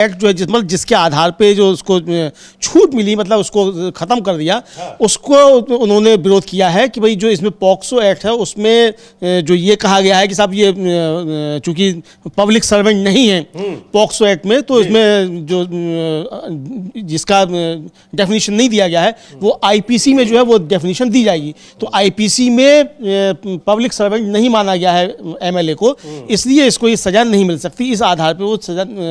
Act जो है मतलब जिसके आधार पे जो उसको छूट मिली, मतलब उसको ख़त्म कर दिया, उसको उन्होंने विरोध किया है कि भाई जो इसमें पॉक्सो एक्ट है उसमें जो ये कहा गया है कि साहब ये चूंकि पब्लिक सर्वेंट नहीं है पॉक्सो एक्ट में, तो इसमें जो जिसका डेफिनेशन नहीं दिया गया है वो आईपीसी में जो है वो डेफिनेशन दी जाएगी। तो आईपीसी में पब्लिक सर्वेंट नहीं माना गया है एमएलए को, इसलिए इसको ये सजा नहीं मिल सकती। इस आधार पर वो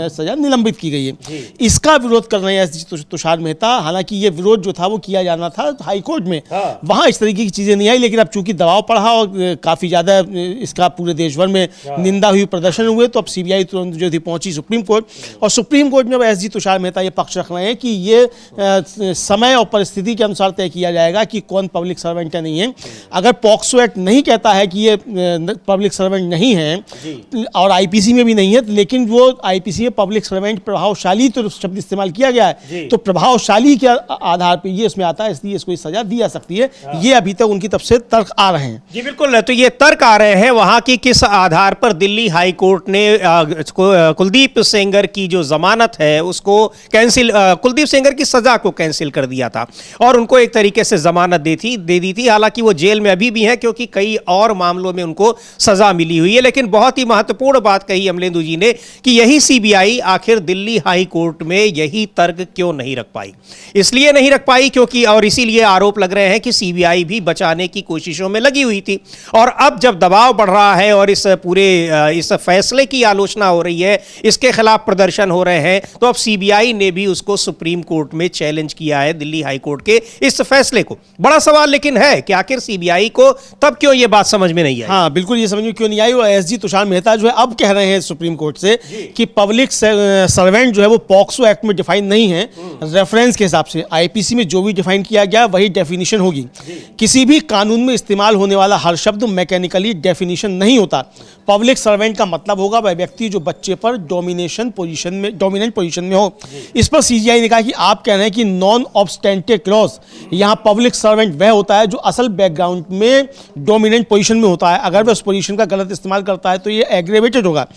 सजा निलंबित की गई है। इसका विरोध कर रहे हैं एसजी तुषार मेहता। हालांकि ये विरोध जो था वो किया जाना था हाई कोर्ट में, वहां इस तरीके की चीजें नहीं आई, लेकिन अब चूंकि दबाव पड़ा और काफी ज्यादा इसका पूरे देश भर में निंदा हुई, प्रदर्शन हुए, तो अब सीबीआई तुरंत जो थी पहुंची सुप्रीम कोर्ट, और सुप्रीम कोर्ट में अब एसजी तुषार मेहता ये पक्ष रख रहे हैं कि ये समय और परिस्थिति के अनुसार तय किया जाएगा कि कौन पब्लिक सर्वेंट है नहीं है। अगर पॉक्सो एक्ट नहीं कहता है कि ये पब्लिक सर्वेंट नहीं है और आईपीसी में भी नहीं है, लेकिन वो आईपीसी में पब्लिक सर्वेंट प्रभावशाली तो शब्द इस्तेमाल किया गया है, तो प्रभावशाली के आधार पे ये इसमें आता है, इसलिए इसको सजा दी जा सकती है। ये अभी तक उनकी तरफ से तर्क आ रहे हैं। जी बिल्कुल, तो ये तर्क आ रहे हैं वहां की किस आधार पर दिल्ली हाई कोर्ट ने कुलदीप सेंगर की जो जमानत है उसको कैंसिल, कुलदीप सेंगर की सजा को कैंसिल कर दिया था और उनको एक तरीके से जमानत दे दी थी। हालांकि वो जेल में अभी भी है क्योंकि कई और मामलों में उनको सजा मिली हुई है। लेकिन बहुत ही महत्वपूर्ण बात कही अमलेंदु जी ने कि यही सीबीआई आखिर दिल्ली हाई कोर्ट में यही तर्क क्यों नहीं रख पाई। इसलिए नहीं रख पाई क्योंकि, और इसीलिए आरोप लग रहे हैं कि सीबीआई भी बचाने की कोशिशों में लगी हुई थी, और अब जब दबाव बढ़ रहा है और इस पूरे इस फैसले की आलोचना हो रही है, इसके खिलाफ प्रदर्शन हो रहे हैं, तो अब सीबीआई ने भी उसको सुप्रीम कोर्ट में चैलेंज किया है दिल्ली हाई कोर्ट के इस फैसले को। बड़ा सवाल लेकिन है कि आखिर सीबीआई को तब क्यों यह बात समझ में नहीं आई। हाँ बिल्कुल, ये समझ में क्यों नहीं आई। और एसजी तुषार मेहता जो है अब कह रहे हैं सुप्रीम कोर्ट से कि पब्लिक सर्वेंट जो है वो पॉक्सो एक्ट में डिफाइन नहीं है, रेफरेंस के हिसाब से आईपीसी में जो भी डिफाइन किया गया वही डेफिनेशन होगी। किसी भी कानून में इस्तेमाल होने वाला हर शब्द मैकेनिकली डेफिनेशन नहीं होता। पब्लिक सर्वेंट का मतलब होगा वह व्यक्ति जो बच्चे पर डोमिनेंट पोजीशन में हो। इस पर सीजीआई ने कहा कि आप कह रहे हैं कि नॉन ऑब्स्टेंटिव क्लॉज, यहाँ पब्लिक सर्वेंट वह होता है जो असल बैकग्राउंड में डोमिनेंट पोजीशन में होता है, अगर वह उस पोजीशन का गलत इस्तेमाल करता है तो ये एग्रेवेटेड होगा।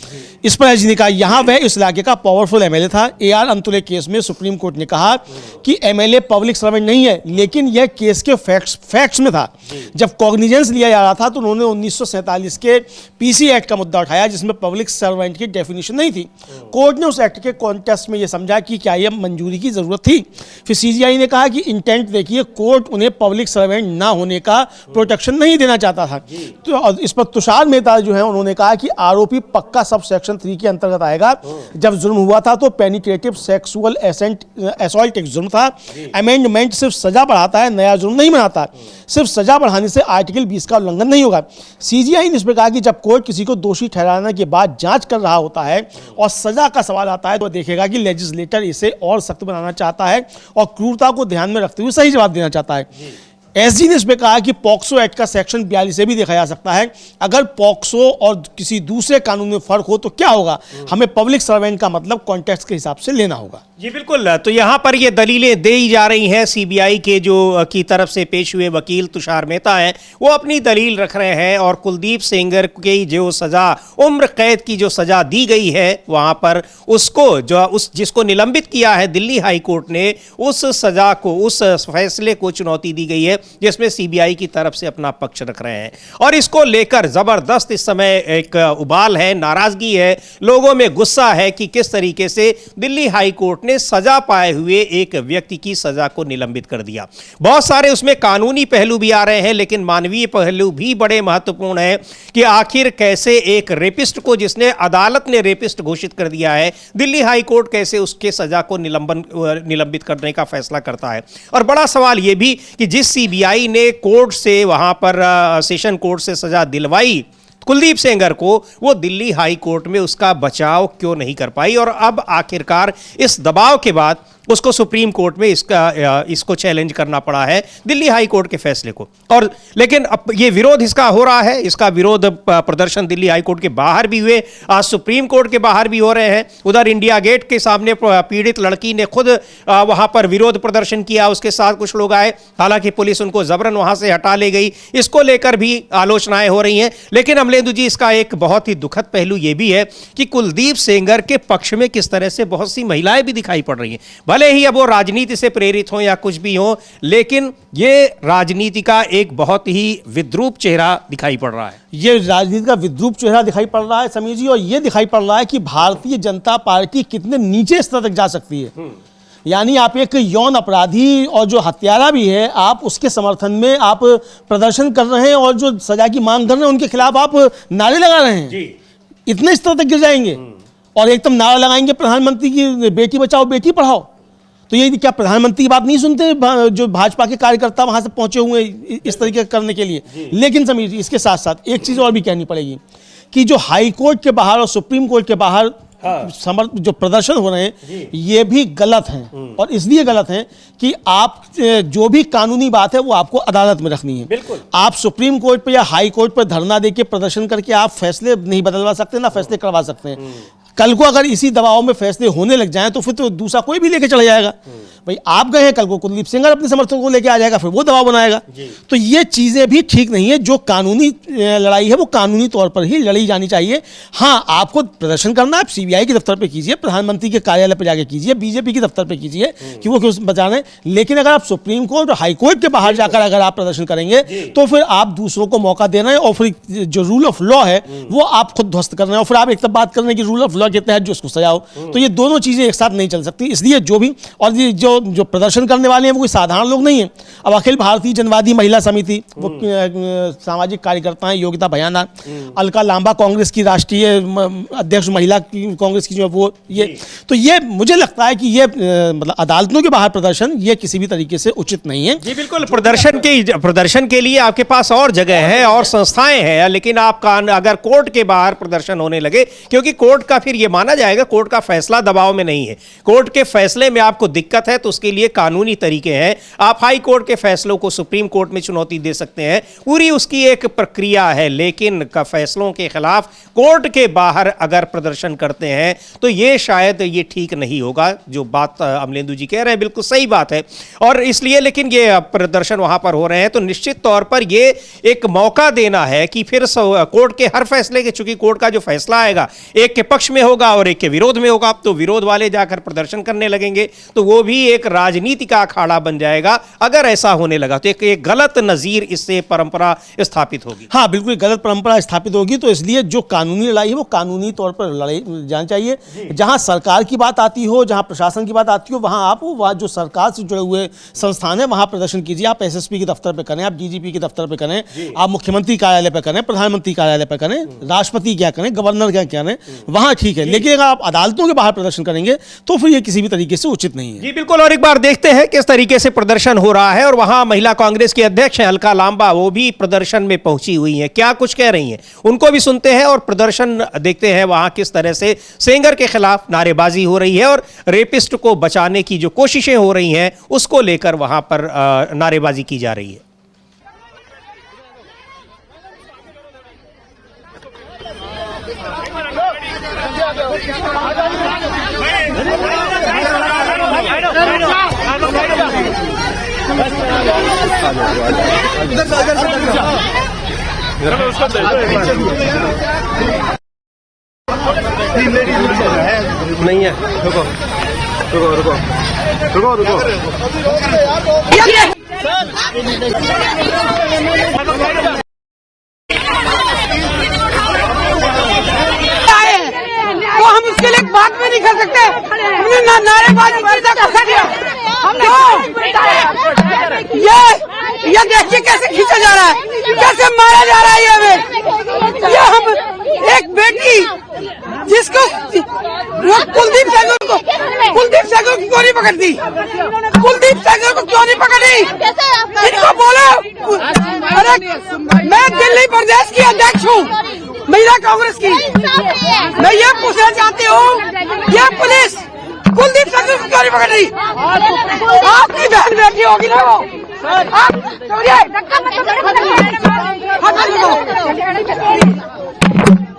इस पर एसजी ने कहा यहाँ वह इस इलाके का पावरफुल एमएलए था। एआर अंतुले केस में सुप्रीम कोर्ट ने कहा कि एमएलए पब्लिक सर्वेंट नहीं है, लेकिन यह केस के फैक्ट्स में था। जब कॉग्निजेंस लिया जा रहा था तो उन्होंने 1947 के पीसी एक्ट का मुद्दा उठाया जिसमें पब्लिक सर्वेंट की डेफिनेशन नहीं थी। कोर्ट ने उस एक्ट के कॉन्टेक्स्ट में यह समझा कि क्या यह मंजूरी की जरूरत थी। फिर सीजीआई ने कहा कि इंटेंट देखिए, कोर्ट उन्हें पब्लिक सर्वेंट ना होने का प्रोटेक्शन नहीं देना चाहता था। तो इस पर तुषार मेहता जो है उन्होंने कहा कि आरोपी पक्का सब सेक्शन 3 के अंतर्गत आएगा। जब जुर्म हुआ था तो पेनिट्रेटिव सेक्सुअल असॉल्ट एक जुर्म था। अमेंडमेंट सिर्फ सजा बढ़ाता है, नया जुर्म नहीं बनाता। सिर्फ सजा बढ़ाने से आर्टिकल 20 का उल्लंघन नहीं होगा। सीजीआई ने इस पर कहा कि जब कोर्ट किसी को दोषी ठहराने के बाद जांच कर रहा होता है और सजा का सवाल आता है तो देखेगा कि लेजिस्लेटर इसे और सख्त बनाना चाहता है और क्रूरता को ध्यान में रखते हुए सही जवाब देना चाहता है। एसजी ने इसमें कहा कि पॉक्सो एक्ट का सेक्शन 42 से भी देखा जा सकता है। अगर पॉक्सो और किसी दूसरे कानून में फर्क हो तो क्या होगा, हमें पब्लिक सर्वेंट का मतलब कॉन्टेक्स्ट के हिसाब से लेना होगा। जी बिल्कुल, तो यहाँ पर ये दलीलें दी जा रही हैं। सीबीआई के जो की तरफ से पेश हुए वकील तुषार मेहता हैं वो अपनी दलील रख रहे हैं, और कुलदीप सेंगर की जो सजा, उम्र कैद की जो सजा दी गई है वहाँ पर उसको जिसको निलंबित किया है दिल्ली हाई कोर्ट ने, उस सजा को, उस फैसले को चुनौती दी गई है जिसमें सीबीआई की तरफ से अपना पक्ष रख रहे हैं। और इसको लेकर जबरदस्त इस समय एक उबाल है, नाराजगी है, लोगों में गुस्सा है कि किस तरीके से दिल्ली हाई कोर्ट ने सजा पाए हुए एक व्यक्ति की सजा को निलंबित कर दिया। बहुत सारे उसमें कानूनी पहलू भी आ रहे हैं, लेकिन मानवीय पहलू भी बड़े महत्वपूर्ण है कि आखिर कैसे एक रेपिस्ट को, जिसने अदालत ने रेपिस्ट घोषित कर दिया है, दिल्ली हाई कोर्ट कैसे उसके सजा को निलंबित करने का फैसला करता है। और बड़ा सवाल यह भी कि जिस सीबीआई ने कोर्ट से, वहां पर सेशन कोर्ट से सजा दिलवाई कुलदीप सेंगर को, वो दिल्ली हाई कोर्ट में उसका बचाव क्यों नहीं कर पाई। और अब आखिरकार इस दबाव के बाद उसको सुप्रीम कोर्ट में इसको चैलेंज करना पड़ा है दिल्ली हाई कोर्ट के फैसले को। और लेकिन अब ये विरोध इसका हो रहा है, इसका विरोध प्रदर्शन दिल्ली हाई कोर्ट के बाहर भी हुए, आज सुप्रीम कोर्ट के बाहर भी हो रहे हैं। उधर इंडिया गेट के सामने पीड़ित लड़की ने खुद वहां पर विरोध प्रदर्शन किया, उसके साथ कुछ लोग आए, हालांकि पुलिस उनको जबरन वहां से हटा ले गई। इसको लेकर भी आलोचनाएं हो रही हैं। लेकिन अमलेंदु जी, इसका एक बहुत ही दुखद पहलू यह भी है कि कुलदीप सेंगर के पक्ष में किस तरह से बहुत सी महिलाएं भी दिखाई पड़ रही हैं। भले ही अब वो राजनीति से प्रेरित हो या कुछ भी हो, लेकिन ये राजनीति का एक बहुत ही विद्रूप चेहरा दिखाई पड़ रहा है। ये राजनीति का विद्रूप चेहरा दिखाई पड़ रहा है समीर जी, और ये दिखाई पड़ रहा है कि भारतीय जनता पार्टी कितने नीचे स्तर तक जा सकती है। यानी आप एक यौन अपराधी और जो हत्यारा भी है, आप उसके समर्थन में आप प्रदर्शन कर रहे हैं और जो सजा की मांग कर रहे हैं उनके खिलाफ आप नारे लगा रहे हैं जी। इतने स्तर तक गिर जाएंगे और एकदम नारा लगाएंगे प्रधानमंत्री की बेटी बचाओ बेटी पढ़ाओ। तो ये क्या प्रधानमंत्री की बात नहीं सुनते जो भाजपा के कार्यकर्ता वहां से पहुंचे हुए इस तरीके करने के लिए। लेकिन समीर जी, इसके साथ साथ एक चीज और भी कहनी पड़ेगी कि जो हाई कोर्ट के बाहर और सुप्रीम कोर्ट के बाहर जो प्रदर्शन हो रहे हैं ये भी गलत हैं। और इसलिए गलत हैं कि आप जो भी कानूनी बात है वो आपको अदालत में रखनी है। बिल्कुल। आप सुप्रीम कोर्ट पे या हाई कोर्ट पे धरना देके प्रदर्शन करके आप फैसले नहीं बदलवा सकते, ना फैसले करवा सकते हैं। कल को अगर इसी दबाव में फैसले होने लग जाएं तो फिर तो दूसरा कोई भी लेके चला जाएगा। भाई आप गए हैं, कल को कुलदीप सेंगर अपने समर्थकों को लेके आ जाएगा, फिर वो दबाव बनाएगा। तो ये चीजें भी ठीक नहीं है। जो कानूनी लड़ाई है वो कानूनी तौर पर ही लड़ी जानी चाहिए। हाँ, आपको प्रदर्शन करना है, आप सीबीआई के दफ्तर पे कीजिए, प्रधानमंत्री के कार्यालय पे जाके कीजिए, बीजेपी के दफ्तर पे कीजिए कि वो क्यों बचा रहे हैं। लेकिन अगर आप सुप्रीम कोर्ट और हाई कोर्ट के बाहर जाकर अगर आप प्रदर्शन करेंगे तो फिर आप दूसरों को मौका दे रहे हैं और फिर जो रूल ऑफ लॉ है वो आप खुद ध्वस्त कर रहे हैं। और फिर आप एक तब बात कर रहे हैं कि रूल ऑफ लॉ के तहत जो उसको सजा हो, तो ये दोनों चीजें एक साथ नहीं चल सकती। इसलिए जो भी और जो प्रदर्शन करने वाले हैं वो कोई साधारण लोग नहीं है। अब अखिल भारतीय जनवादी महिला समिति, वो सामाजिक कार्यकर्ता हैं, योगिता भयाना, अलका लांबा कांग्रेस की राष्ट्रीय अध्यक्ष महिला कांग्रेस की जो वो ये, तो ये मुझे लगता है कि ये मतलब अदालतों के बाहर प्रदर्शन ये किसी भी तरीके से उचित नहीं है। जी बिल्कुल, प्रदर्शन के लिए आपके पास और जगह है और संस्थाएं हैं, लेकिन आप अगर कोर्ट के बाहर प्रदर्शन होने लगे, क्योंकि कोर्ट का फिर ये माना जाएगा कोर्ट का फैसला दबाव में नहीं है। कोर्ट के फैसले में आपको दिक्कत है तो उसके लिए कानूनी तरीके हैं। आप हाई कोर्ट के फैसलों को सुप्रीम कोर्ट में चुनौती दे सकते हैं, पूरी उसकी एक प्रक्रिया है। लेकिन फैसलों के खिलाफ कोर्ट के बाहर अगर प्रदर्शन करते हैं तो ये शायद ये ठीक नहीं होगा। जो बात अमलेंदु जी कह रहे हैं बिल्कुल सही बात है। और इसलिए लेकिन ये प्रदर्शन वहां पर हो रहे हैं तो निश्चित तौर पर ये एक मौका देना है कि फिर कोर्ट के हर फैसले के, चूंकि कोर्ट का जो फैसला आएगा एक के पक्ष में होगा और एक के विरोध में होगा, तो विरोध वाले जाकर प्रदर्शन करने लगेंगे तो वो भी एक राजनीति का अखाड़ा बन जाएगा। अगर ऐसा होने लगा तो एक गलत नजीर इससे परंपरा स्थापित होगी। हाँ बिल्कुल, गलत परंपरा स्थापित होगी। तो इसलिए जो कानूनी लड़ाई है वो कानूनी तौर पर लड़ाई जानी चाहिए। जहां सरकार की बात आती हो, जहां प्रशासन की बात आती हो, वहां आप वहाँ जो सरकार से जुड़े हुए संस्थान है वहां प्रदर्शन कीजिए। आप एसएसपी के दफ्तर पे करें, आप डीजीपी के दफ्तर पे करें, आप मुख्यमंत्री कार्यालय पे करें, प्रधानमंत्री कार्यालय पे करें, राष्ट्रपति क्या करें, गवर्नर क्या करें, वहां ठीक है। लेकिन अगर आप अदालतों के बाहर प्रदर्शन करेंगे तो फिर ये किसी भी तरीके से उचित नहीं है। जी बिल्कुल। और एक बार देखते हैं किस तरीके से प्रदर्शन हो रहा है। और वहां महिला कांग्रेस की अध्यक्ष हैं अलका लांबा, वो भी प्रदर्शन में पहुंची हुई हैं, क्या कुछ कह रही हैं उनको भी सुनते हैं और प्रदर्शन देखते हैं वहां किस तरह से सेंगर के खिलाफ नारेबाजी हो रही है और रेपिस्ट को बचाने की जो कोशिशें हो रही हैं उसको लेकर वहां पर नारेबाजी की जा रही है। नहीं है, रुको रुको रुको रुको रुको तो हम उसके लिए बात भी नहीं कर सकते। हमने नारेबाजी ये देखिए कैसे खींचा जा रहा है, कैसे मारा जा रहा है। ये हम एक बेटी जिसको कुलदीप सेंगर को क्यों नहीं पकड़ती, कुलदीप सेंगर को क्यों नहीं पकड़ी, इनको बोलो। अरे मैं दिल्ली प्रदेश की अध्यक्ष हूँ महिला कांग्रेस की। मैं ये पूछना चाहती हूँ, ये पुलिस कुलदीप सेंगर को क्यों नहीं पकड़ रही? आपकी बहन बेटी होगी ना वो, आप छोड़िए,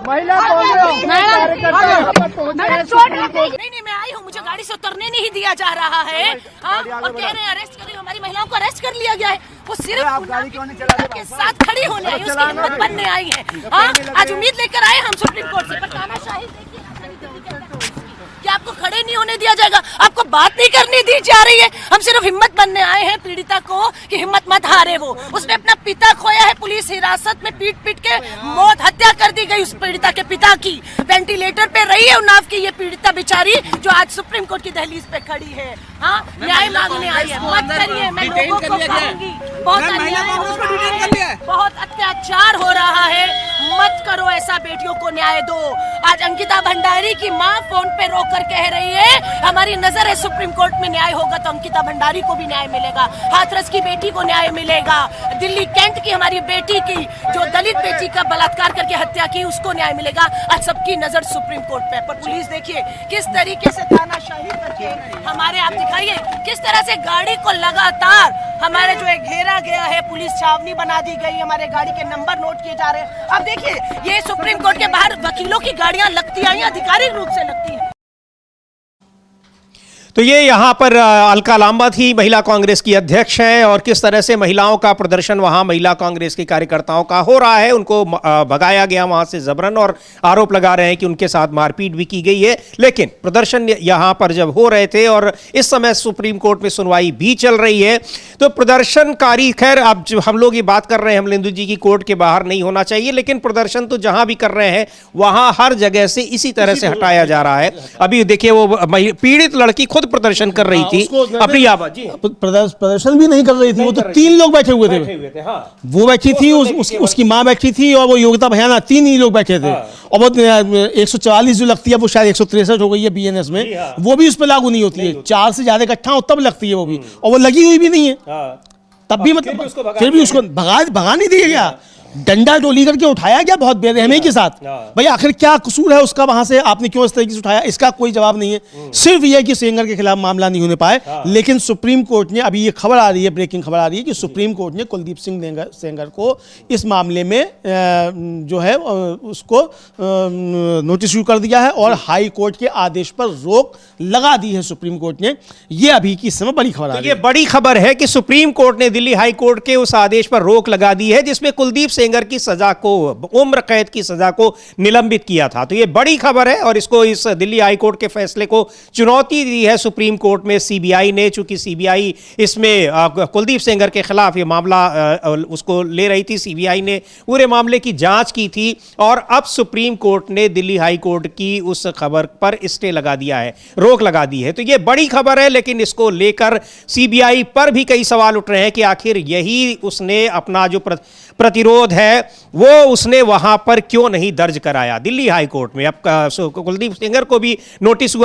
महिला नहीं, मैं आई हूँ, मुझे गाड़ी से उतरने नहीं दिया जा रहा है। हाँ, और कह रहे हैं अरेस्ट करें, हमारी महिलाओं को अरेस्ट कर लिया गया है। वो सिर्फ के साथ खड़ी होने आई, उसकी हिम्मत बनने आई है। हाँ, आज उम्मीद लेकर आए हम सुप्रीम कोर्ट से, पर तानाशाही देखिए कि आपको खड़े नहीं होने दिया जाएगा, आपको बात नहीं करने दी जा रही है। हम सिर्फ हिम्मत बनने आए हैं पीड़िता को कि हिम्मत मत हारे। वो उसने अपना पिता खोया है, पुलिस हिरासत में पीट पीट के मौत हत्या कर दी गई उस पीड़िता के पिता की। वेंटिलेटर पे रही है उन्नाव की ये पीड़िता बेचारी, जो आज सुप्रीम कोर्ट की दहलीज पे खड़ी है। हाँ, न्याय मांगने आई है। मत करिए, मैं लोगों को कहूंगी, बहुत अन्याय, बहुत अत्याचार हो रहा है, मत करो ऐसा, बेटियों को न्याय दो। आज अंकिता भंडारी की माँ फोन पे रोक कर कह रही है हमारी नजर है सुप्रीम कोर्ट में न्याय होगा तो अंकिता भंडारी को भी न्याय मिलेगा, हाथरस की बेटी को न्याय मिलेगा, दिल्ली कैंट की हमारी बेटी की जो दलित बेटी का बलात्कार करके हत्या की उसको न्याय मिलेगा। आज सबकी नजर सुप्रीम कोर्ट पे, पर पुलिस देखिए किस तरीके से तानाशाही करके हमारे, आप दिखाइए किस तरह से गाड़ी को लगातार हमारे जो एक घेरा गया है, पुलिस छावनी बना दी गई, हमारे गाड़ी के नंबर नोट किए जा रहे हैं। अब देखिए ये सुप्रीम कोर्ट के बाहर वकीलों की गाड़ियां लगती आई, आधिकारिक रूप से लगती है। तो ये यहाँ पर अलका लांबा थी, महिला कांग्रेस की अध्यक्ष हैं, और किस तरह से महिलाओं का प्रदर्शन वहाँ महिला कांग्रेस के कार्यकर्ताओं का हो रहा है। उनको भगाया गया वहाँ से जबरन, और आरोप लगा रहे हैं कि उनके साथ मारपीट भी की गई है। लेकिन प्रदर्शन यहाँ पर जब हो रहे थे और इस समय सुप्रीम कोर्ट में सुनवाई भी चल रही है, तो प्रदर्शनकारी, खैर अब हम लोग ये बात कर रहे हैं अमलेंदु जी की कोर्ट के बाहर नहीं होना चाहिए, लेकिन प्रदर्शन तो जहाँ भी कर रहे हैं वहाँ हर जगह से इसी तरह से हटाया जा रहा है। अभी देखिए वो पीड़ित लड़की खुद प्रदर्शन कर रही थी अपनी आवाज, प्रदर्शन भी नहीं कर रही थी, वो तो 3 लोग बैठे हुए थे। हाँ। वो बैठी थी, उसकी माँ बैठी थी, और वो योगिता भयाना, 3 ही लोग बैठे थे। और वो 144 जो लगती है वो शायद 163 हो गई है बीएनएस में, वो भी उस पर लागू नहीं होती है। 4 से ज्यादा इकट्ठा हो तब लगती है वो भी, और वो लगी हुई भी नहीं है तब भी, मतलब फिर भी उसको भगा नहीं दिया गया, डंडा डोली करके उठाया गया बहुत बेरहमी के साथ। भाई आखिर क्या कसूर है उसका, वहां से आपने क्यों इस तरीके से उठाया, इसका कोई जवाब नहीं है। सिर्फ यह कि सेंगर के खिलाफ मामला नहीं होने पाए। लेकिन सुप्रीम कोर्ट ने, अभी ये खबर आ रही है, ब्रेकिंग खबर आ रही है कि सुप्रीम कोर्ट ने कुलदीप सिंह सेंगर को इस मामले में जो है उसको नोटिस इशू कर दिया है, और हाई कोर्ट के आदेश पर रोक लगा दी है सुप्रीम कोर्ट ने। ये अभी की समय बड़ी खबर आ रही है। ये बड़ी खबर है कि सुप्रीम कोर्ट ने दिल्ली हाई कोर्ट के उस आदेश पर रोक लगा दी है जिसमें कुलदीप सेंगर की सजा को, उम्र कैद की सजा को निलंबित किया था। तो ये बड़ी खबर है, और इसको, इस दिल्ली हाई कोर्ट के फैसले को चुनौती दी है सुप्रीम कोर्ट में सीबीआई ने। चूंकि सीबीआई इसमें कुलदीप सेंगर के खिलाफ ये मामला उसको ले रही थी, सीबीआई ने पूरे मामले की जांच की थी, और अब सुप्रीम कोर्ट ने दिल्ली हाई कोर्ट की उस खबर पर स्टे लगा दिया है, रोक लगा दी है। तो ये बड़ी खबर है, लेकिन इसको लेकर सीबीआई पर भी कई सवाल उठ रहे हैं कि आखिर यही उसने अपना जो प्रतिरोध है वो उसने वहां पर क्यों नहीं दर्ज कराया दिल्ली हाई कोर्ट में। अब कुलदीप सेंगर को भी नोटिस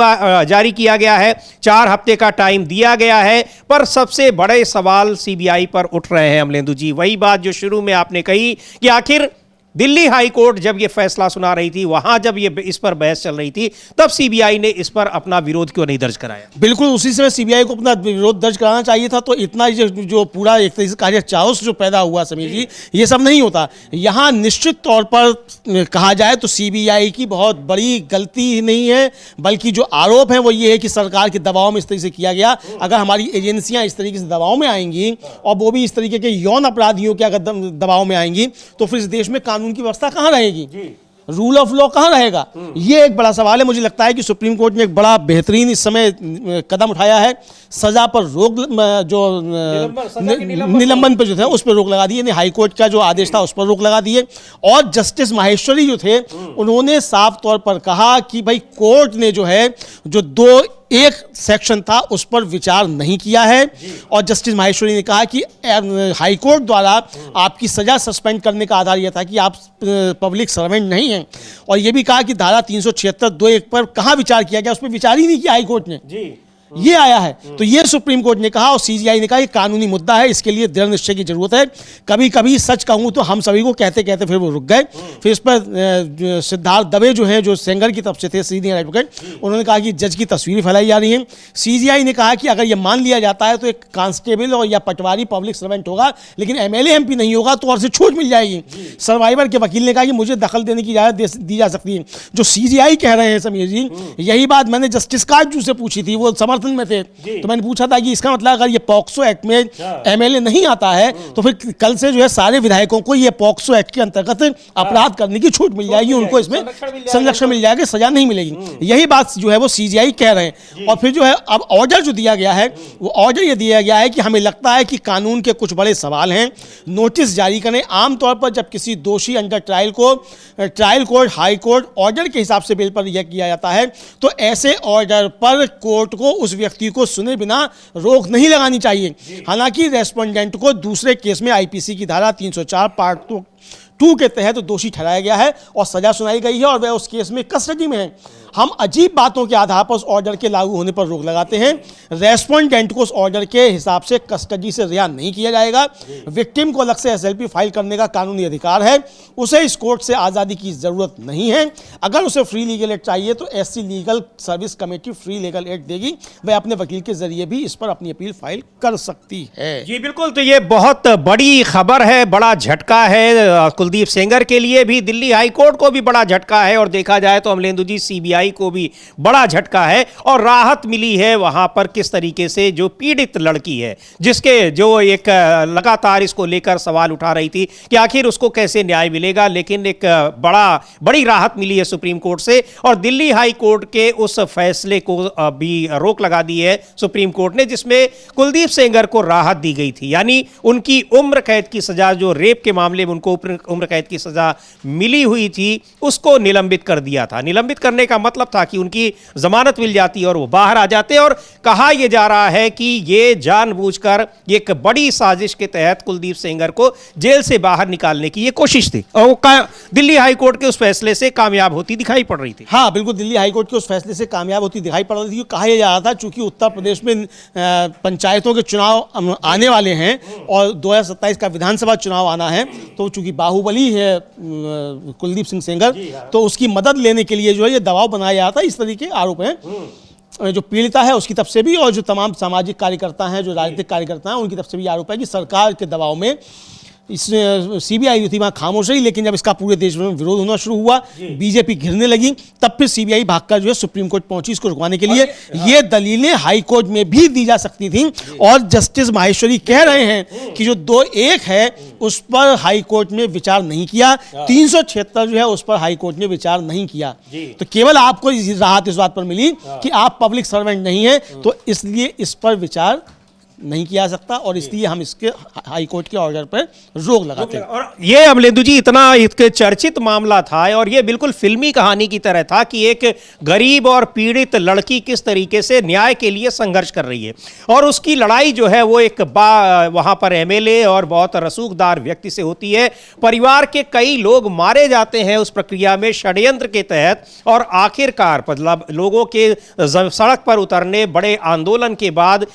जारी किया गया है, 4 हफ्ते का टाइम दिया गया है, पर सबसे बड़े सवाल सीबीआई पर उठ रहे हैं अमलेंदु जी। वही बात जो शुरू में आपने कही कि आखिर दिल्ली हाई कोर्ट जब ये फैसला सुना रही थी, वहां जब ये इस पर बहस चल रही थी, तब सीबीआई ने इस पर अपना विरोध क्यों नहीं दर्ज कराया? बिल्कुल उसी समय सीबीआई को अपना विरोध दर्ज कराना चाहिए था। तो इतना जो पूरा एक तरीके से कार्य चाउस जो पैदा हुआ समीर जी, ये सब नहीं होता। यहाँ निश्चित तौर पर कहा जाए तो सीबीआई की बहुत बड़ी गलती नहीं है, बल्कि जो आरोप है वो ये है कि सरकार के दबाव में इस तरीके से किया गया। अगर हमारी एजेंसियां इस तरीके से दबाव में आएंगी, और वो भी इस तरीके के यौन अपराधियों के अगर दबाव में आएंगी, तो फिर इस देश में कानून की व्यवस्था कहां रहेगी, रूल ऑफ लॉ कहां रहेगा? ये एक बड़ा सवाल है। मुझे लगता है कि सुप्रीम कोर्ट ने एक बड़ा बेहतरीन इस समय कदम उठाया है। सजा पर रोक, जो निलंबन पर जो था उस पर रोक लगा दी है, हाई कोर्ट का जो आदेश था उस पर रोक लगा दी है। और जस्टिस माहेश्वरी जो थे उन्होंने साफ तौर पर कहा कि भाई कोर्ट ने जो है जो एक सेक्शन था उस पर विचार नहीं किया है, और जस्टिस माहेश्वरी ने कहा कि हाई कोर्ट द्वारा आपकी सजा सस्पेंड करने का आधार यह था कि आप पब्लिक सर्वेंट नहीं हैं, और यह भी कहा कि धारा 376(2) पर कहाँ विचार किया गया, उस पर विचार ही नहीं किया हाई कोर्ट ने। ये आया है। तो ये सुप्रीम कोर्ट ने कहा और सीजीआई ने कहा ये कानूनी मुद्दा है, इसके लिए दृढ़ निश्चय की जरूरत है। कभी कभी सच कहूं तो हम सभी को कहते कहते फिर वो रुक गए। फिर इस पर सिद्धार्थ दवे जो हैं, जो सेंगर की तरफ से थे, सीनियर एडवोकेट, उन्होंने कहा कि जज की तस्वीरें फैलाई जा रही हैं। सीजीआई ने कहा कि अगर ये मान लिया जाता है तो एक कांस्टेबल और या पटवारी पब्लिक सर्वेंट होगा, लेकिन एमएलए एमपी नहीं होगा तो और से छूट मिल जाएगी। सर्वाइवर के वकील ने कहा कि मुझे दखल देने की इजाजत दी जा सकती है। जो सीजीआई कह रहे हैं समीर जी, यही बात मैंने जस्टिस काजू से पूछी थी, वो समर्थन में थे। तो मैंने पूछा था कि इसका मतलब अगर ये पॉक्सो एक्ट में एमएलए नहीं आता है तो फिर कल से जो है सारे विधायकों को ये पॉक्सो एक्ट के अंतर्गत अपराध करने की छूट मिल जाएगी, उनको इसमें संरक्षण मिल जाएगा, सजा नहीं मिलेगी। यही बात जो है वो सीजीआई कह रहे हैं। और फिर जो है अब ऑर्डर जो दिया गया है, वो ऑर्डर ये दिया गया है कि हमें लगता है कि कानून के कुछ बड़े सवाल हैं, नोटिस जारी करें। आमतौर पर जब किसी दोषी अंडर ट्रायल को trial court, high court order के हिसाब से बेल पर यह किया जाता है, तो ऐसे ऑर्डर पर कोर्ट को उस व्यक्ति को सुने बिना रोक नहीं लगानी चाहिए। हालांकि रेस्पोंडेंट को दूसरे केस में आईपीसी की धारा 304 पार्ट 2 के तहत दोषी ठहराया गया है और सजा सुनाई गई है और वह उस केस में कस्टडी में है। हम अजीब बातों के आधार पर उस ऑर्डर के लागू होने पर रोक लगाते हैं। रेस्पोंडेंट को उस ऑर्डर के हिसाब से कस्टडी से रिहा नहीं किया जाएगा। विक्टिम को अलग से एसएलपी फाइल करने का कानूनी अधिकार है। उसे इस कोर्ट से आज़ादी की ज़रूरत नहीं है। अगर उसे फ्री लीगल एड चाहिए तो SC legal service committee free legal aid देगी। वह अपने वकील के जरिए भी इस पर अपनी अपील फाइल कर सकती है। जी बिल्कुल, तो ये बहुत बड़ी खबर है, बड़ा झटका है कुलदीप सेंगर के लिए भी, दिल्ली हाई कोर्ट को भी बड़ा झटका है और देखा जाए तो अमलेंदु जी सीबीआई को भी बड़ा झटका है और राहत मिली है वहां पर किस तरीके से जो पीड़ित लड़की है, जिसके जो एक लगातार इसको लेकर सवाल उठा रही थी कि आखिर उसको कैसे न्याय मिलेगा, लेकिन एक बड़ी राहत मिली है सुप्रीम कोर्ट से और दिल्ली हाई कोर्ट के उस फैसले को भी रोक लगा दी है सुप्रीम कोर्ट ने, जिसमें कुलदीप सेंगर को राहत दी गई थी। यानी उनकी उम्र कैद की सजा, जो रेप के मामले में उनको उम्र कैद की सजा मिली हुई थी, उसको निलंबित कर दिया था। निलंबित करने का मतलब था कि उनकी जमानत मिल जाती और वो बाहर आ जाते। और कहा यह जा रहा है कि ये जानबूझकर एक बड़ी साजिश के तहत कुलदीप सेंगर को जेल से बाहर निकालने की ये कोशिश थी और वो दिल्ली हाई कोर्ट के उस फैसले से कामयाब होती दिखाई पड़ रही थी। हाँ बिल्कुल, दिल्ली हाई कोर्ट के उस फैसले से कामयाब होती दिखाई पड़ रही थी। कहा यह जा रहा था चूंकि उत्तर प्रदेश में पंचायतों के चुनाव आने वाले हैं और 2027 का विधानसभा चुनाव आना है, तो चूंकि बाहुबली है कुलदीप सिंह सेंगर, तो उसकी मदद लेने के लिए जो है ये दबाव बनाया जाता है। इस तरीके के आरोप हैं जो पीड़िता है उसकी तरफ से भी और जो तमाम सामाजिक कार्यकर्ता हैं, जो राजनीतिक कार्यकर्ता हैं, उनकी तरफ से भी आरोप है कि सरकार के दबाव में इस सीबीआई थी वहाँ खामोश रही। लेकिन जब इसका पूरे देश में विरोध होना शुरू हुआ, बीजेपी घिरने लगी, तब फिर सीबीआई भागकर जो है सुप्रीम कोर्ट पहुंची इसको रुकवाने के लिए। ये दलीलें हाई कोर्ट में भी दी जा सकती थी और जस्टिस माहेश्वरी कह रहे हैं कि जो 2-1 है उस पर हाई कोर्ट ने विचार नहीं किया, 376 जो है उस पर हाई कोर्ट ने विचार नहीं किया। तो केवल आपको राहत इस बात पर मिली कि आप पब्लिक सर्वेंट नहीं है, तो इसलिए इस पर विचार नहीं किया जा सकता और इसलिए हम इसके हाई कोर्ट के ऑर्डर पर रोक लगाते हैं। और ये अमलेंदु जी इतना इसके चर्चित मामला था और ये बिल्कुल फिल्मी कहानी की तरह था कि एक गरीब और पीड़ित लड़की किस तरीके से न्याय के लिए संघर्ष कर रही है और उसकी लड़ाई जो है वो एक वहां पर एमएलए और बहुत रसूखदार व्यक्ति से होती है। परिवार के कई लोग मारे जाते हैं उस प्रक्रिया में षड्यंत्र के तहत और आखिरकार मतलब लोगों के सड़क पर उतरने, बड़े आंदोलन के बाद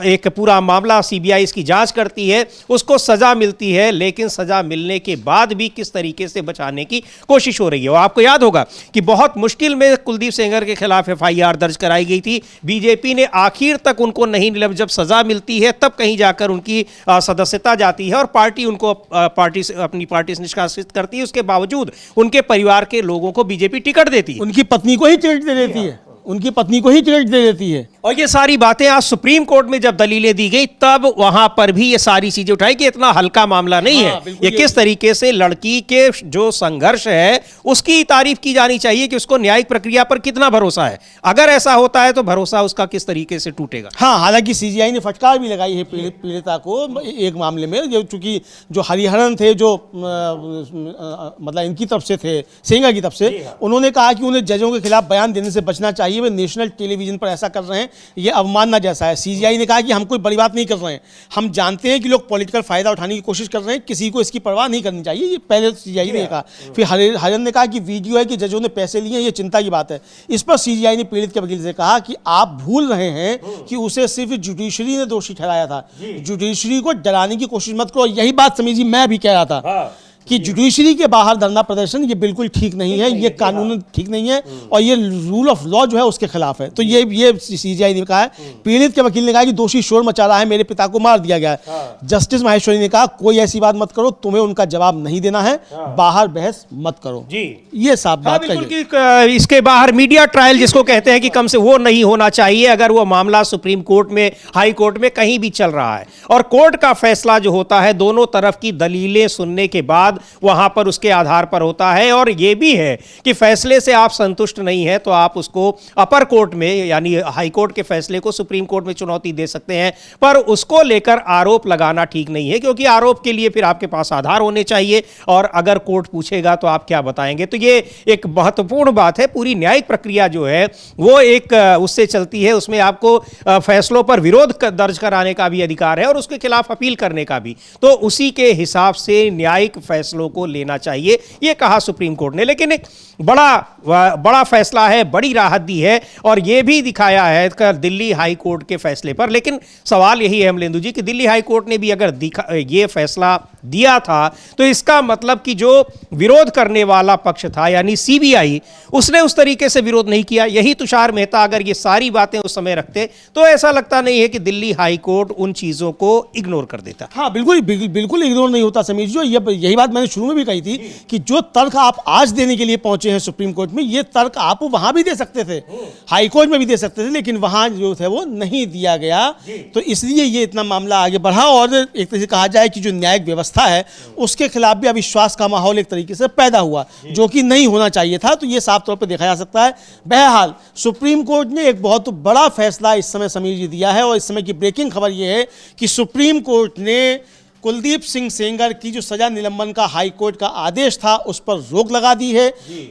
एक पूरा मामला सीबीआई इसकी जांच करती है, उसको सजा मिलती है, लेकिन सजा मिलने के बाद भी किस तरीके से बचाने की कोशिश हो रही है। और आपको याद होगा कि बहुत मुश्किल में कुलदीप सेंगर के खिलाफ एफआईआर दर्ज कराई गई थी। बीजेपी ने आखिर तक उनको नहीं, जब सजा मिलती है तब कहीं जाकर उनकी सदस्यता जाती है और पार्टी उनको अपनी पार्टी से निष्कासित करती है। उसके बावजूद उनके परिवार के लोगों को बीजेपी टिकट देती है, उनकी पत्नी को ही टिकट दे देती है, उनकी पत्नी को ही टिकट दे देती है। और ये सारी बातें आज सुप्रीम कोर्ट में जब दलीलें दी गई तब वहां पर भी ये सारी चीजें उठाई कि इतना हल्का मामला नहीं है। ये किस तरीके से लड़की के जो संघर्ष है उसकी तारीफ की जानी चाहिए कि उसको न्यायिक प्रक्रिया पर कितना भरोसा है। अगर ऐसा होता है तो भरोसा उसका किस तरीके से टूटेगा। हाँ, हालांकि सीजीआई ने फटकार भी लगाई है पीड़िता को एक मामले में, चूंकि जो हरिहरन थे जो मतलब इनकी तरफ से थे, सेंगर की तरफ से, उन्होंने कहा कि उन्हें जजों के खिलाफ बयान देने से बचना चाहिए, हुए नेशनल टेलीविजन पर ऐसा कर रहे हैं, ये अवमानना जैसा है। सीजीआई ने कहा कि हम कोई बड़ी बात नहीं कर रहे हैं, हम जानते हैं कि लोग पॉलिटिकल फायदा उठाने की कोशिश कर रहे हैं, किसी को इसकी परवाह नहीं करनी चाहिए, ये पहले सीजीआई ने कहा। फिर हरियाणा ने कहा कि वीडियो है कि जजों ने पैसे लिए, ये चिंता की बात है। इस पर सीजीआई ने पीड़ित के वकील से कहा कि आप भूल रहे हैं कि उसे सिर्फ जुडिशरी ने दोषी ठहराया था, जुडिशरी को डराने की कोशिश मत करो। यही बात समीर जी मैं भी कह रहा था कि जुडिशरी के बाहर धरना प्रदर्शन ये बिल्कुल ठीक नहीं है, ये कानून ठीक नहीं है और ये रूल ऑफ लॉ जो है उसके खिलाफ है। तो ये सीजीआई ने कहा है। पीड़ित के वकील ने कहा कि दोषी शोर मचा रहा है, मेरे पिता को मार दिया गया है। जस्टिस माहेश्वरी ने कहा कोई ऐसी बात मत करो, तुम्हें उनका जवाब नहीं देना है, बाहर बहस मत करो जी। ये साफ बात कही। इसके बाहर मीडिया ट्रायल जिसको कहते हैं कि कम से वो नहीं होना चाहिए अगर वो मामला सुप्रीम कोर्ट में, हाई कोर्ट में कहीं भी चल रहा है और कोर्ट का फैसला जो होता है दोनों तरफ की दलीलें सुनने के बाद वहां पर उसके आधार पर होता है। और यह भी है कि फैसले से आप संतुष्ट नहीं है तो आप उसको अपर कोर्ट में यानी हाई कोर्ट के फैसले को सुप्रीम कोर्ट में चुनौती दे सकते हैं, पर उसको लेकर आरोप लगाना ठीक नहीं है, क्योंकि आरोप के लिए फिर आपके पास आधार होने चाहिए और अगर कोर्ट पूछेगा तो आप क्या बताएंगे। तो ये एक महत्वपूर्ण बात है। पूरी न्यायिक प्रक्रिया जो है वो एक उससे चलती है, उसमें आपको फैसलों पर विरोध दर्ज कराने का भी अधिकार है और उसके खिलाफ अपील करने का भी। तो उसी के हिसाब से न्यायिक फैसलों को लेना चाहिए, यह कहा सुप्रीम कोर्ट ने। लेकिन एक बड़ा फैसला है, बड़ी राहत दी है और यह भी दिखाया है दिल्ली हाई कोर्ट के फैसले पर। लेकिन सवाल यही है अमलेंदु जी कि दिल्ली हाई कोर्ट ने भी अगर यह फैसला दिया था तो इसका मतलब कि जो विरोध करने वाला पक्ष था यानी सीबीआई, उसने उस तरीके से विरोध नहीं किया। यही तुषार मेहता अगर ये सारी बातें उस समय रखते तो ऐसा लगता नहीं है कि दिल्ली हाई कोर्ट उन चीजों को इग्नोर कर देता। हाँ बिल्कुल इग्नोर नहीं होता समीर जी। यही बात मैंने शुरू में भी कही थी कि जो तर्क आप आज देने के लिए पहुंचे हैं सुप्रीम कोर्ट में, ये तर्क आप वहां भी दे सकते थे, हाई कोर्ट में भी दे सकते थे, लेकिन वहां जो थे वो नहीं दिया गया। तो इसलिए ये इतना मामला आगे बढ़ा और एक तरह से कहा जाए कि जो न्यायिक व्यवस्था है उसके खिलाफ भी अविश्वास का माहौल एक तरीके से पैदा हुआ, जो कि नहीं होना चाहिए था। तो ये साफ तौर पर देखा जा सकता है। बहरहाल सुप्रीम कोर्ट ने एक बहुत बड़ा फैसला इस समय समीर जी दिया है और इस समय की ब्रेकिंग खबर यह है कि सुप्रीम कोर्ट ने कुलदीप सिंह सेंगर की जो सजा निलंबन का हाई कोर्ट का आदेश था उस पर रोक लगा दी है।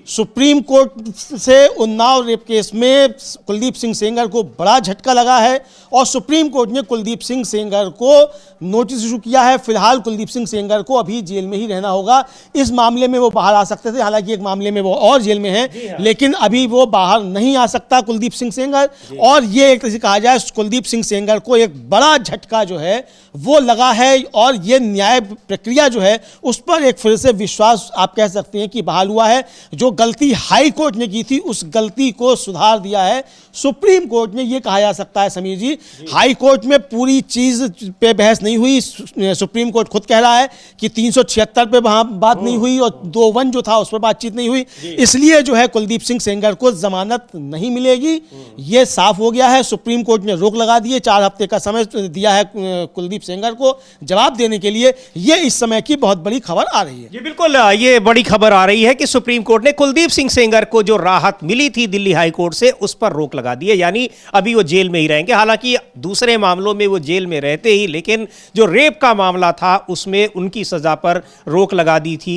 सुप्रीम कोर्ट से उन्नाव रेप केस में कुलदीप सिंह सेंगर को बड़ा झटका लगा है और सुप्रीम कोर्ट ने कुलदीप सिंह सेंगर को नोटिस इशू किया है। फिलहाल कुलदीप सिंह सेंगर को अभी जेल में ही रहना होगा। इस मामले में वो बाहर आ सकते थे, हालांकि एक मामले में वो और जेल में है, लेकिन अभी वो बाहर नहीं आ सकता कुलदीप सिंह सेंगर। और ये एक तरह से कहा जाए कुलदीप सिंह सेंगर को एक बड़ा झटका जो है वो लगा है और ये न्याय प्रक्रिया जो है उस पर एक फिर से विश्वास आप कह सकते हैं कि बहाल हुआ है। जो गलती हाई कोर्ट ने की थी उस गलती को सुधार दिया है सुप्रीम कोर्ट ने, ये कहा जा सकता है समीर जी। हाई कोर्ट में पूरी चीज पे बहस नहीं हुई। सुप्रीम कोर्ट खुद कह रहा है कि 376 पे वहां बात नहीं हुई और 2(1) जो था उस पर बातचीत नहीं हुई, इसलिए जो है कुलदीप सिंह सेंगर को जमानत नहीं मिलेगी, ये साफ हो गया है। सुप्रीम कोर्ट ने रोक लगा दी है, 4 हफ्ते का समय दिया है कुलदीप सेंगर को जवाब देने के लिए। ये इस समय की बहुत बड़ी खबर आ रही है। जी बिल्कुल, ये बड़ी खबर आ रही है कि सुप्रीम कोर्ट ने कुलदीप सिंह सेंगर को जो राहत मिली थी दिल्ली हाई कोर्ट से उस पर रोक लगा दी है, यानी अभी वो जेल में ही रहेंगे। हालांकि दूसरे मामलों में वो जेल में रहते ही, लेकिन जो रेप का मामला था उसमें उनकी सजा पर रोक लगा दी थी,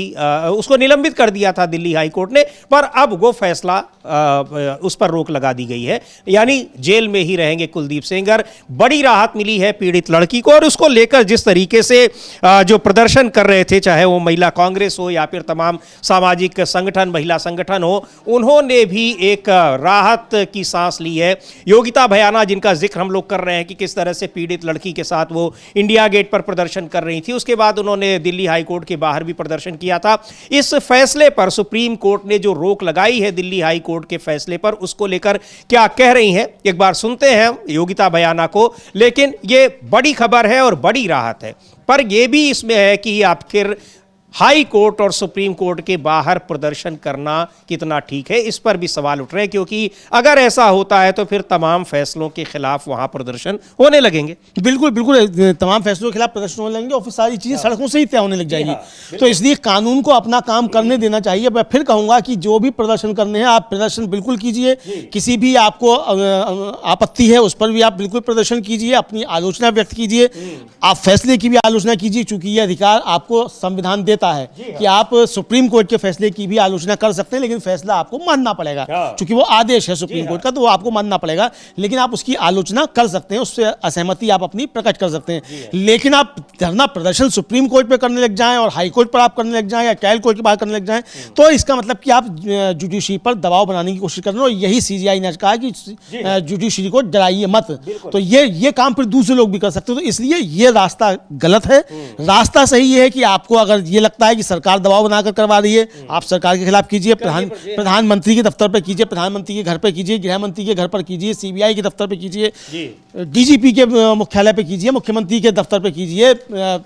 उसको निलंबित कर दिया था दिल्ली हाई कोर्ट ने, पर अब वो फैसला उस पर रोक लगा दी गई है, यानी जेल में ही रहेंगे कुलदीप सेंगर। बड़ी राहत मिली है पीड़ित लड़की को और उसको लेकर जिस तरीके से जो प्रदर्शन कर रहे थे, चाहे वो महिला कांग्रेस हो या फिर तमाम सामाजिक संगठन, महिला संगठन हो, उन्होंने भी एक राहत की सांस ली है। योगिता भयाना जिनका जिक्र हम लोग कर रहे हैं कि किस तरह से पीड़ित लड़की के साथ वो इंडिया गेट पर प्रदर्शन कर रही थी, उसके बाद उन्होंने दिल्ली हाई कोर्ट के बाहर भी प्रदर्शन किया था। इस फैसले पर सुप्रीम कोर्ट ने जो रोक लगाई है दिल्ली हाई कोर्ट के फैसले पर, उसको लेकर क्या कह रही हैं एक बार सुनते हैं योगिता भयाना को। लेकिन ये बड़ी खबर है और बड़ी राहत है, पर यह भी इसमें है कि आखिर हाई कोर्ट और सुप्रीम कोर्ट के बाहर प्रदर्शन करना कितना ठीक है, इस पर भी सवाल उठ रहे हैं, क्योंकि अगर ऐसा होता है तो फिर तमाम फैसलों के खिलाफ वहां प्रदर्शन होने लगेंगे। बिल्कुल तमाम फैसलों के खिलाफ प्रदर्शन होने लगेंगे और फिर सारी चीजें सड़कों से ही तय होने लग जाएगी। तो इसलिए कानून को अपना काम करने देना चाहिए। मैं फिर कहूंगा कि जो भी प्रदर्शन करने हैं आप प्रदर्शन बिल्कुल कीजिए, किसी भी आपको आपत्ति है उस पर भी आप बिल्कुल प्रदर्शन कीजिए, अपनी आलोचना व्यक्त कीजिए, आप फैसले की भी आलोचना कीजिए, चूंकि ये अधिकार आपको संविधान देता होता है कि आप सुप्रीम कोर्ट के फैसले की भी आलोचना कर सकते हैं, लेकिन फैसला आपको मानना पड़ेगा, क्योंकि वो आदेश है सुप्रीम कोर्ट का, तो वो आपको मानना पड़ेगा। लेकिन आप उसकी आलोचना कर सकते हैं, उससे असहमति आप अपनी प्रकट कर सकते हैं। लेकिन आप धरना प्रदर्शन सुप्रीम कोर्ट पे करने लग जाएं और हाई कोर्ट पर आप करने लग जाएं या ट्रायल कोर्ट के बाहर करने लग जाएं, तो इसका मतलब कि आप जुडिशरी पर दबाव बनाने की कोशिश कर रहे हैं। और यही सीजीआई ने कहा कि जुडिशरी को डराइए मत, तो ये काम फिर दूसरे लोग भी कर सकते हैं। तो इसलिए ये रास्ता गलत है। रास्ता सही है कि आपको अगर ये लगता है कि सरकार दबाव बनाकर करवा रही है, आप सरकार के खिलाफ कीजिए, प्रधानमंत्री के दफ्तर पर कीजिए, प्रधानमंत्री के घर पर कीजिए, गृह मंत्री के घर पर कीजिए, सीबीआई के दफ्तर पर कीजिए, डीजीपी के मुख्यालय पे कीजिए, मुख्यमंत्री के दफ्तर पे कीजिए,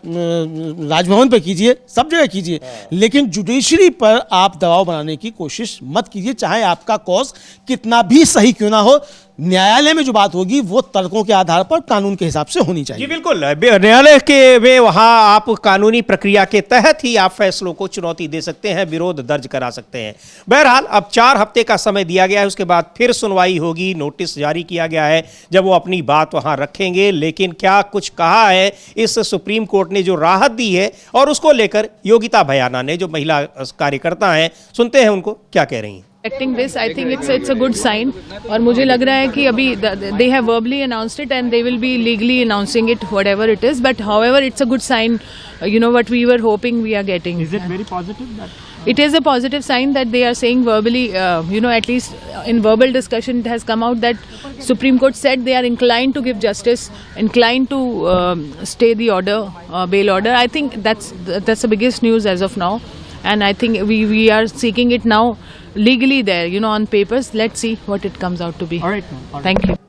राजभवन पे कीजिए, सब जगह कीजिए, लेकिन जुडिशरी पर आप दबाव बनाने की कोशिश मत कीजिए, चाहे आपका कॉज कितना भी सही क्यों ना हो। न्यायालय में जो बात होगी वो तर्कों के आधार पर कानून के हिसाब से होनी चाहिए। जी बिल्कुल, न्यायालय के में वहां आप कानूनी प्रक्रिया के तहत ही आप फैसलों को चुनौती दे सकते हैं, विरोध दर्ज करा सकते हैं। बहरहाल अब 4 हफ्ते का समय दिया गया है, उसके बाद फिर सुनवाई होगी, नोटिस जारी किया गया है जब वो अपनी बात वहां रखेंगे। लेकिन क्या कुछ कहा है इस सुप्रीम कोर्ट ने जो राहत दी है, और उसको लेकर योगिता भयाना ने, जो महिला कार्यकर्ता हैं, सुनते हैं उनको क्या कह रही हैं। This, I think it's a good sign, और मुझे लग रहा है कि अभी they have verbally announced it and they will be legally announcing it, whatever it is. But however, it's a good sign. What we were hoping we are getting. Is it very positive? It is a positive sign that they are saying verbally. At least in verbal discussion, it has come out that Supreme Court said they are inclined to give justice, inclined to stay the order, bail order. I think that's the biggest news as of now, and I think we are seeking it now. Legally there, on papers. Let's see what it comes out to be. All right. Thank you.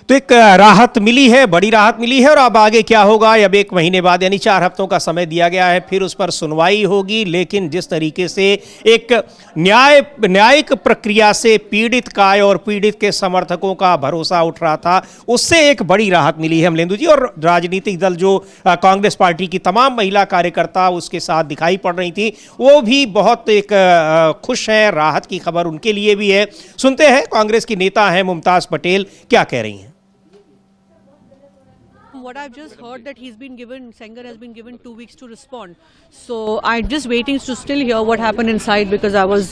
तो एक राहत मिली है, बड़ी राहत मिली है, और अब आगे क्या होगा, अब 1 महीने बाद यानी 4 हफ्तों का समय दिया गया है, फिर उस पर सुनवाई होगी। लेकिन जिस तरीके से एक न्यायिक प्रक्रिया से पीड़ित का और पीड़ित के समर्थकों का भरोसा उठ रहा था, उससे एक बड़ी राहत मिली है अमलेंदु जी। और राजनीतिक दल जो कांग्रेस पार्टी की तमाम महिला कार्यकर्ता उसके साथ दिखाई पड़ रही थी, वो भी बहुत एक खुश हैं, राहत की खबर उनके लिए भी है। सुनते हैं कांग्रेस की नेता हैं मुमताज पटेल क्या कह रही हैं। What I've just heard that Sengar has been given 2 weeks to respond. So I'm just waiting to still hear what happened inside because I was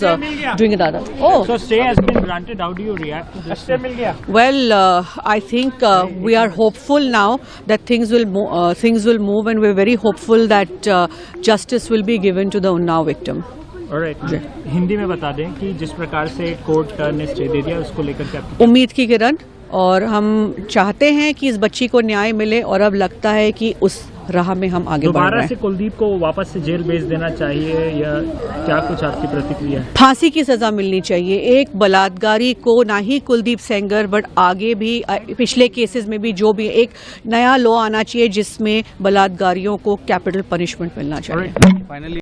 doing it other. Oh, So stay has been granted. How do you react to this? well, I think we are hopeful now that things will move, and we're very hopeful that justice will be given to the Unnao victim. Alright. Hindi में बता दें कि जिस प्रकार से court ने stay दे दिया उसको लेकर क्या उम्मीद की किरण, और हम चाहते हैं कि इस बच्ची को न्याय मिले, और अब लगता है कि उस राह में हम आगे बढ़ रहे दोबारा हैं। से कुलदीप को वापस से जेल भेज देना चाहिए या क्या कुछ आपकी प्रतिक्रिया है? फांसी की सजा मिलनी चाहिए एक बलात्कारी को, ना ही कुलदीप सेंगर बट आगे भी पिछले केसेस में भी जो भी एक नया लॉ आना चाहिए जिसमें बलात्कारियों को कैपिटल पनिशमेंट मिलना चाहिए।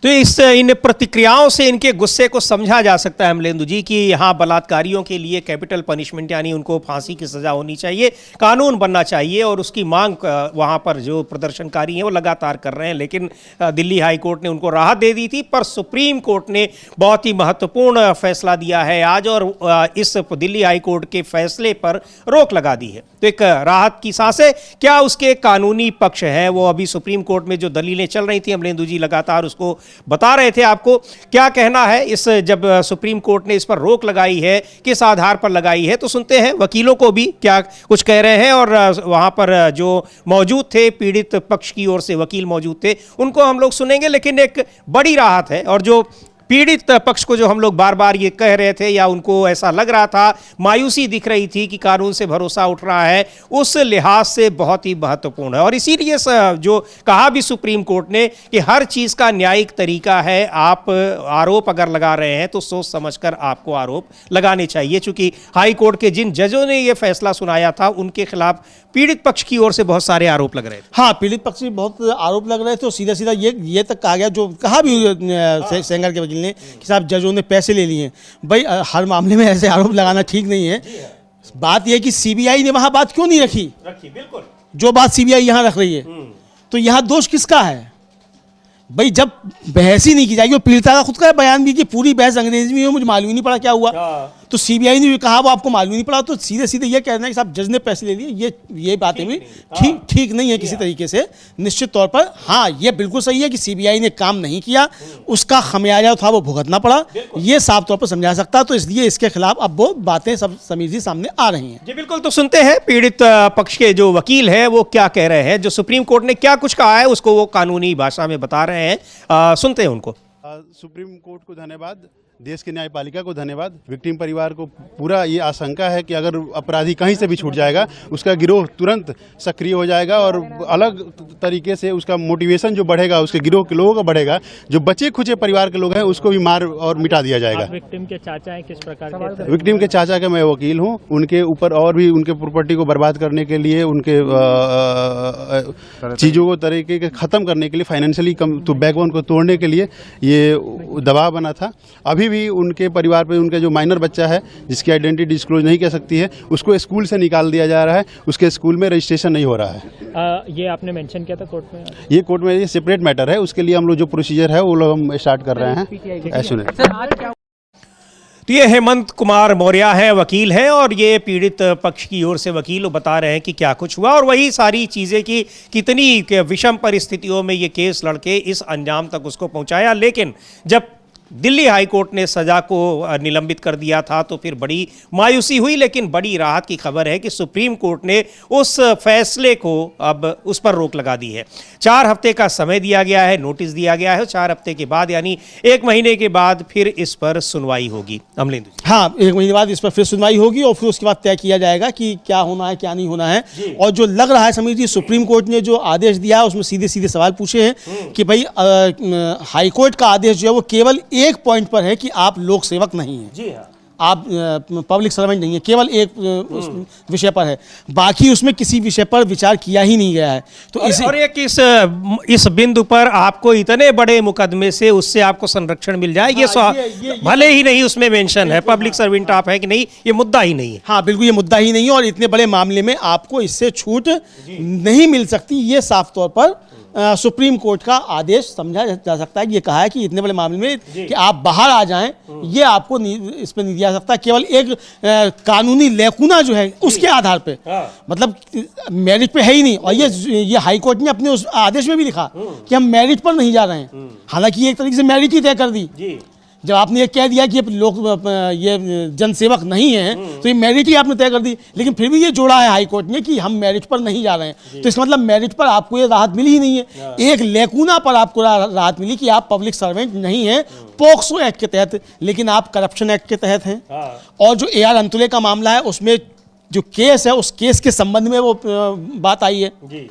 तो इन प्रतिक्रियाओं से इनके गुस्से को समझा जा सकता है अमलेंदु जी कि यहाँ बलात्कारियों के लिए कैपिटल पनिशमेंट यानी उनको फांसी की सजा होनी चाहिए, कानून बनना चाहिए, और उसकी मांग वहाँ पर जो प्रदर्शनकारी हैं वो लगातार कर रहे हैं। लेकिन दिल्ली हाई कोर्ट ने उनको राहत दे दी थी, पर सुप्रीम कोर्ट ने बहुत ही महत्वपूर्ण फैसला दिया है आज, और इस दिल्ली हाई कोर्ट के फैसले पर रोक लगा दी है। तो एक राहत की सांस है। क्या उसके कानूनी पक्ष है, वो अभी सुप्रीम कोर्ट में जो दलीलें चल रही थी अमलेंदु जी लगातार उसको बता रहे थे आपको, क्या कहना है इस जब सुप्रीम कोर्ट ने इस पर रोक लगाई है, किस आधार पर लगाई है। तो सुनते हैं वकीलों को भी क्या कुछ कह रहे हैं, और वहां पर जो मौजूद थे पीड़ित पक्ष की ओर से वकील मौजूद थे उनको हम लोग सुनेंगे। लेकिन एक बड़ी राहत है, और जो पीड़ित पक्ष को जो हम लोग बार बार ये कह रहे थे या उनको ऐसा लग रहा था, मायूसी दिख रही थी कि कानून से भरोसा उठ रहा है, उस लिहाज से बहुत ही महत्वपूर्ण है। और इसीलिए जो कहा भी सुप्रीम कोर्ट ने कि हर चीज़ का न्यायिक तरीका है, आप आरोप अगर लगा रहे हैं तो सोच समझकर आपको आरोप लगाने चाहिए। चूंकि हाई कोर्ट के जिन जजों ने ये फैसला सुनाया था उनके खिलाफ पीड़ित पक्ष की ओर से बहुत सारे आरोप लग रहे थे। हाँ, पीड़ित पक्ष से बहुत आरोप लग रहे थे, और सीधा सीधा ये तक कहा गया, जो कहा भी सेंगर के वकील ने कि साहब जजों ने पैसे ले लिए। भाई हर मामले में ऐसे आरोप लगाना ठीक नहीं है। बात यह कि सीबीआई ने वहां बात क्यों नहीं रखी बिल्कुल, जो बात सीबीआई यहां रख रही है, तो यहां दोष किसका है? भाई जब बहस ही नहीं की जाएगी, वो पीड़िता का खुद का बयान भी कि पूरी बहस अंग्रेजी में हो, मुझे मालूम ही नहीं पड़ा क्या हुआ। तो तो सीबीआई ने भी कहा वो आपको मालूम नहीं पड़ा, तो सीधे सीधे ये कहना है कि साहब जज ने पैसे ले लिए, ये बातें भी ठीक नहीं है किसी तरीके से। निश्चित तौर पर हाँ, ये बिल्कुल सही है कि सीबीआई ने काम नहीं किया, उसका खमियाजा था वो भुगतना पड़ा, ये साफ तौर पर समझा सकता। तो इसलिए इसके खिलाफ अब वो बातें सब समीर जी सामने आ रही हैं। जी बिल्कुल, तो सुनते हैं पीड़ित पक्ष के जो वकील हैं वो क्या कह रहे हैं, जो सुप्रीम कोर्ट ने क्या कुछ कहा है उसको वो कानूनी भाषा में बता रहे हैं। सुनते हैं उनको। सुप्रीम कोर्ट को धन्यवाद, देश की न्यायपालिका को धन्यवाद। विक्टिम परिवार को पूरा ये आशंका है कि अगर अपराधी कहीं से भी छूट जाएगा, उसका गिरोह तुरंत सक्रिय हो जाएगा और अलग तरीके से उसका मोटिवेशन जो बढ़ेगा, उसके गिरोह के लोगों का बढ़ेगा। जो बचे खुचे परिवार के लोग हैं उसको भी मार और मिटा दिया जाएगा। विक्टिम के चाचा हैं, किस प्रकार के? विक्टिम के चाचा का मैं वकील हूँ, उनके ऊपर और भी उनके प्रॉपर्टी को बर्बाद करने के लिए, उनके चीज़ों को तरीके के ख़त्म करने के लिए, फाइनेंशियली कम तो बैकबोन को तोड़ने के लिए ये दबाव बना था। अभी भी उनके परिवार पे उनका जो माइनर बच्चा है जिसकी आइडेंटिटी डिस्क्लोज नहीं कर सकती है, उसको स्कूल से निकाल दिया जा रहा है, उसके स्कूल में रजिस्ट्रेशन नहीं हो रहा है। ये आपने मेंशन किया था कोर्ट में? ये कोर्ट में ये सेपरेट मैटर है, उसके लिए हम लोग जो प्रोसीजर है वो लोग हम स्टार्ट कर रहे हैं एज सून एज। तो ये हेमंत कुमार मौर्य है, वकील हैं, और ये पीड़ित पक्ष की ओर से वकील बता रहे हैं कि क्या कुछ हुआ और वही सारी चीज़ें कि कितनी विषम परिस्थितियों में ये केस लड़के इस अंजाम तक उसको पहुंचाया। लेकिन जब दिल्ली हाई कोर्ट ने सजा को निलंबित कर दिया था तो फिर बड़ी मायूसी हुई, लेकिन बड़ी राहत की खबर है कि सुप्रीम कोर्ट ने उस फैसले को अब उस पर रोक लगा दी है। 4 हफ्ते का समय दिया गया है, नोटिस दिया गया है। 4 हफ्ते के बाद यानी 1 महीने के बाद फिर इस पर सुनवाई होगी। अमलेंदु जी, हाँ, 1 महीने बाद इस पर फिर सुनवाई होगी और फिर उसके बाद तय किया जाएगा कि क्या होना है क्या नहीं होना है। और जो लग रहा है समीर जी, सुप्रीम कोर्ट ने जो आदेश दिया है उसमें सीधे सीधे सवाल पूछे हैं कि भाई हाई कोर्ट का आदेश जो है वो केवल एक पॉइंट पर है कि आप लोक सेवक नहीं हैं। जी हाँ, आप पब्लिक सर्वेंट नहीं है, केवल एक विषय पर है, बाकी उसमें किसी विषय पर विचार किया ही नहीं गया है। तो और एक इस बिंदु पर आपको इतने बड़े मुकदमे से उससे आपको संरक्षण मिल जाए, ये भले ही नहीं उसमें मेंशन है पब्लिक सर्वेंट आप है कि नहीं, ये मुद्दा ही नहीं है। हाँ बिल्कुल, ये मुद्दा ही नहीं है और इतने बड़े मामले में आपको इससे छूट नहीं मिल सकती। ये साफ तौर पर सुप्रीम कोर्ट का आदेश समझा जा सकता है कि ये कहा है कि इतने बड़े मामले में कि आप बाहर आ जाएं, ये आपको इस पर नहीं दिया जा सकता। केवल एक कानूनी लेकुना जो है उसके आधार पे, मतलब मेरिट पे है ही नहीं। और ये हाई कोर्ट ने अपने उस आदेश में भी लिखा कि हम मेरिट पर नहीं जा रहे हैं, हालांकि ये एक तरीके से मेरिट ही तय कर दी। जब आपने ये कह दिया कि ये जनसेवक नहीं है तो ये मेरिट ही आपने तय कर दी, लेकिन फिर भी ये जोड़ा है हाई कोर्ट ने कि हम मेरिट पर नहीं जा रहे हैं। तो इसका मतलब मेरिट पर आपको ये राहत मिली ही नहीं है, एक लेकुना पर आपको राहत मिली कि आप पब्लिक सर्वेंट नहीं हैं पोक्सो एक्ट के तहत, लेकिन आप करप्शन एक्ट के तहत हैं। और जो AR अंतुले का मामला है उसमें जो केस है उस केस के संबंध में वो बात आई है।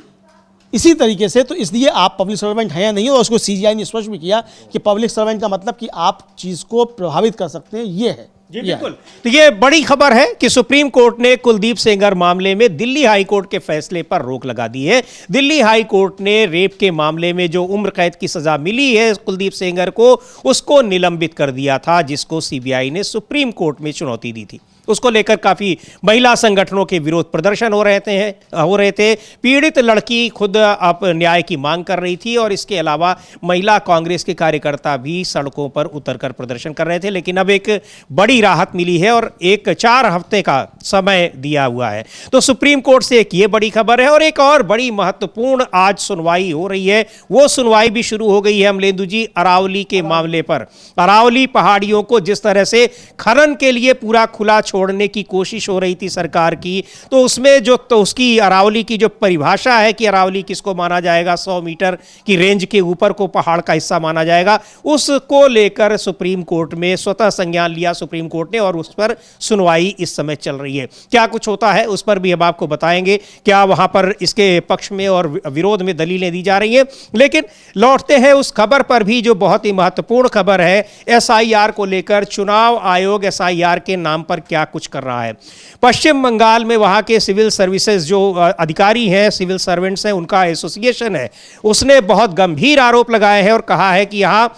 इसी तरीके से तो इसलिए आप पब्लिक सर्वेंट हैं या नहीं, और उसको CGI ने स्पष्ट भी किया कि पब्लिक सर्वेंट का मतलब कि आप चीज को प्रभावित कर सकते हैं, ये है। जी बिल्कुल, तो ये बड़ी खबर है कि सुप्रीम कोर्ट ने कुलदीप सेंगर मामले में दिल्ली हाई कोर्ट के फैसले पर रोक लगा दी है। दिल्ली हाई कोर्ट ने रेप के मामले में जो उम्र कैद की सजा मिली है कुलदीप सेंगर को, उसको निलंबित कर दिया था, जिसको CBI ने सुप्रीम कोर्ट में चुनौती दी थी। उसको लेकर काफ़ी महिला संगठनों के विरोध प्रदर्शन हो रहे थे। पीड़ित लड़की खुद अब न्याय की मांग कर रही थी और इसके अलावा महिला कांग्रेस के कार्यकर्ता भी सड़कों पर उतरकर प्रदर्शन कर रहे थे। लेकिन अब एक बड़ी राहत मिली है और एक 4 हफ्ते का समय दिया हुआ है। तो सुप्रीम कोर्ट से एक ये बड़ी खबर है और एक और बड़ी महत्वपूर्ण आज सुनवाई हो रही है। वो सुनवाई भी शुरू हो गई है अमलेंदु जी, अरावली के मामले पर। अरावली पहाड़ियों को जिस तरह से खनन के लिए पूरा खुला छोड़ने की कोशिश हो रही थी सरकार की, तो उसमें जो तो उसकी अरावली की जो परिभाषा है कि अरावली किसको माना जाएगा, 100 मीटर की रेंज के ऊपर को पहाड़ का हिस्सा माना जाएगा, उसको लेकर सुप्रीम कोर्ट में स्वतः संज्ञान लिया सुप्रीम कोर्ट ने और उस पर सुनवाई इस समय चल रही है। क्या कुछ होता है उस पर भी अब आपको बताएंगे, क्या वहां पर इसके पक्ष में और विरोध में दलीलें दी जा रही हैं। लेकिन लौटते हैं उस खबर पर भी जो बहुत ही महत्वपूर्ण खबर है, SIR को लेकर। चुनाव आयोग SIR के नाम पर क्या कुछ कर रहा है। पश्चिम बंगाल में वहां के सिविल सर्विसेज जो अधिकारी हैं, सिविल सर्वेंट्स हैं, उनका एसोसिएशन है, उसने बहुत गंभीर आरोप लगाए हैं और कहा है कि यहां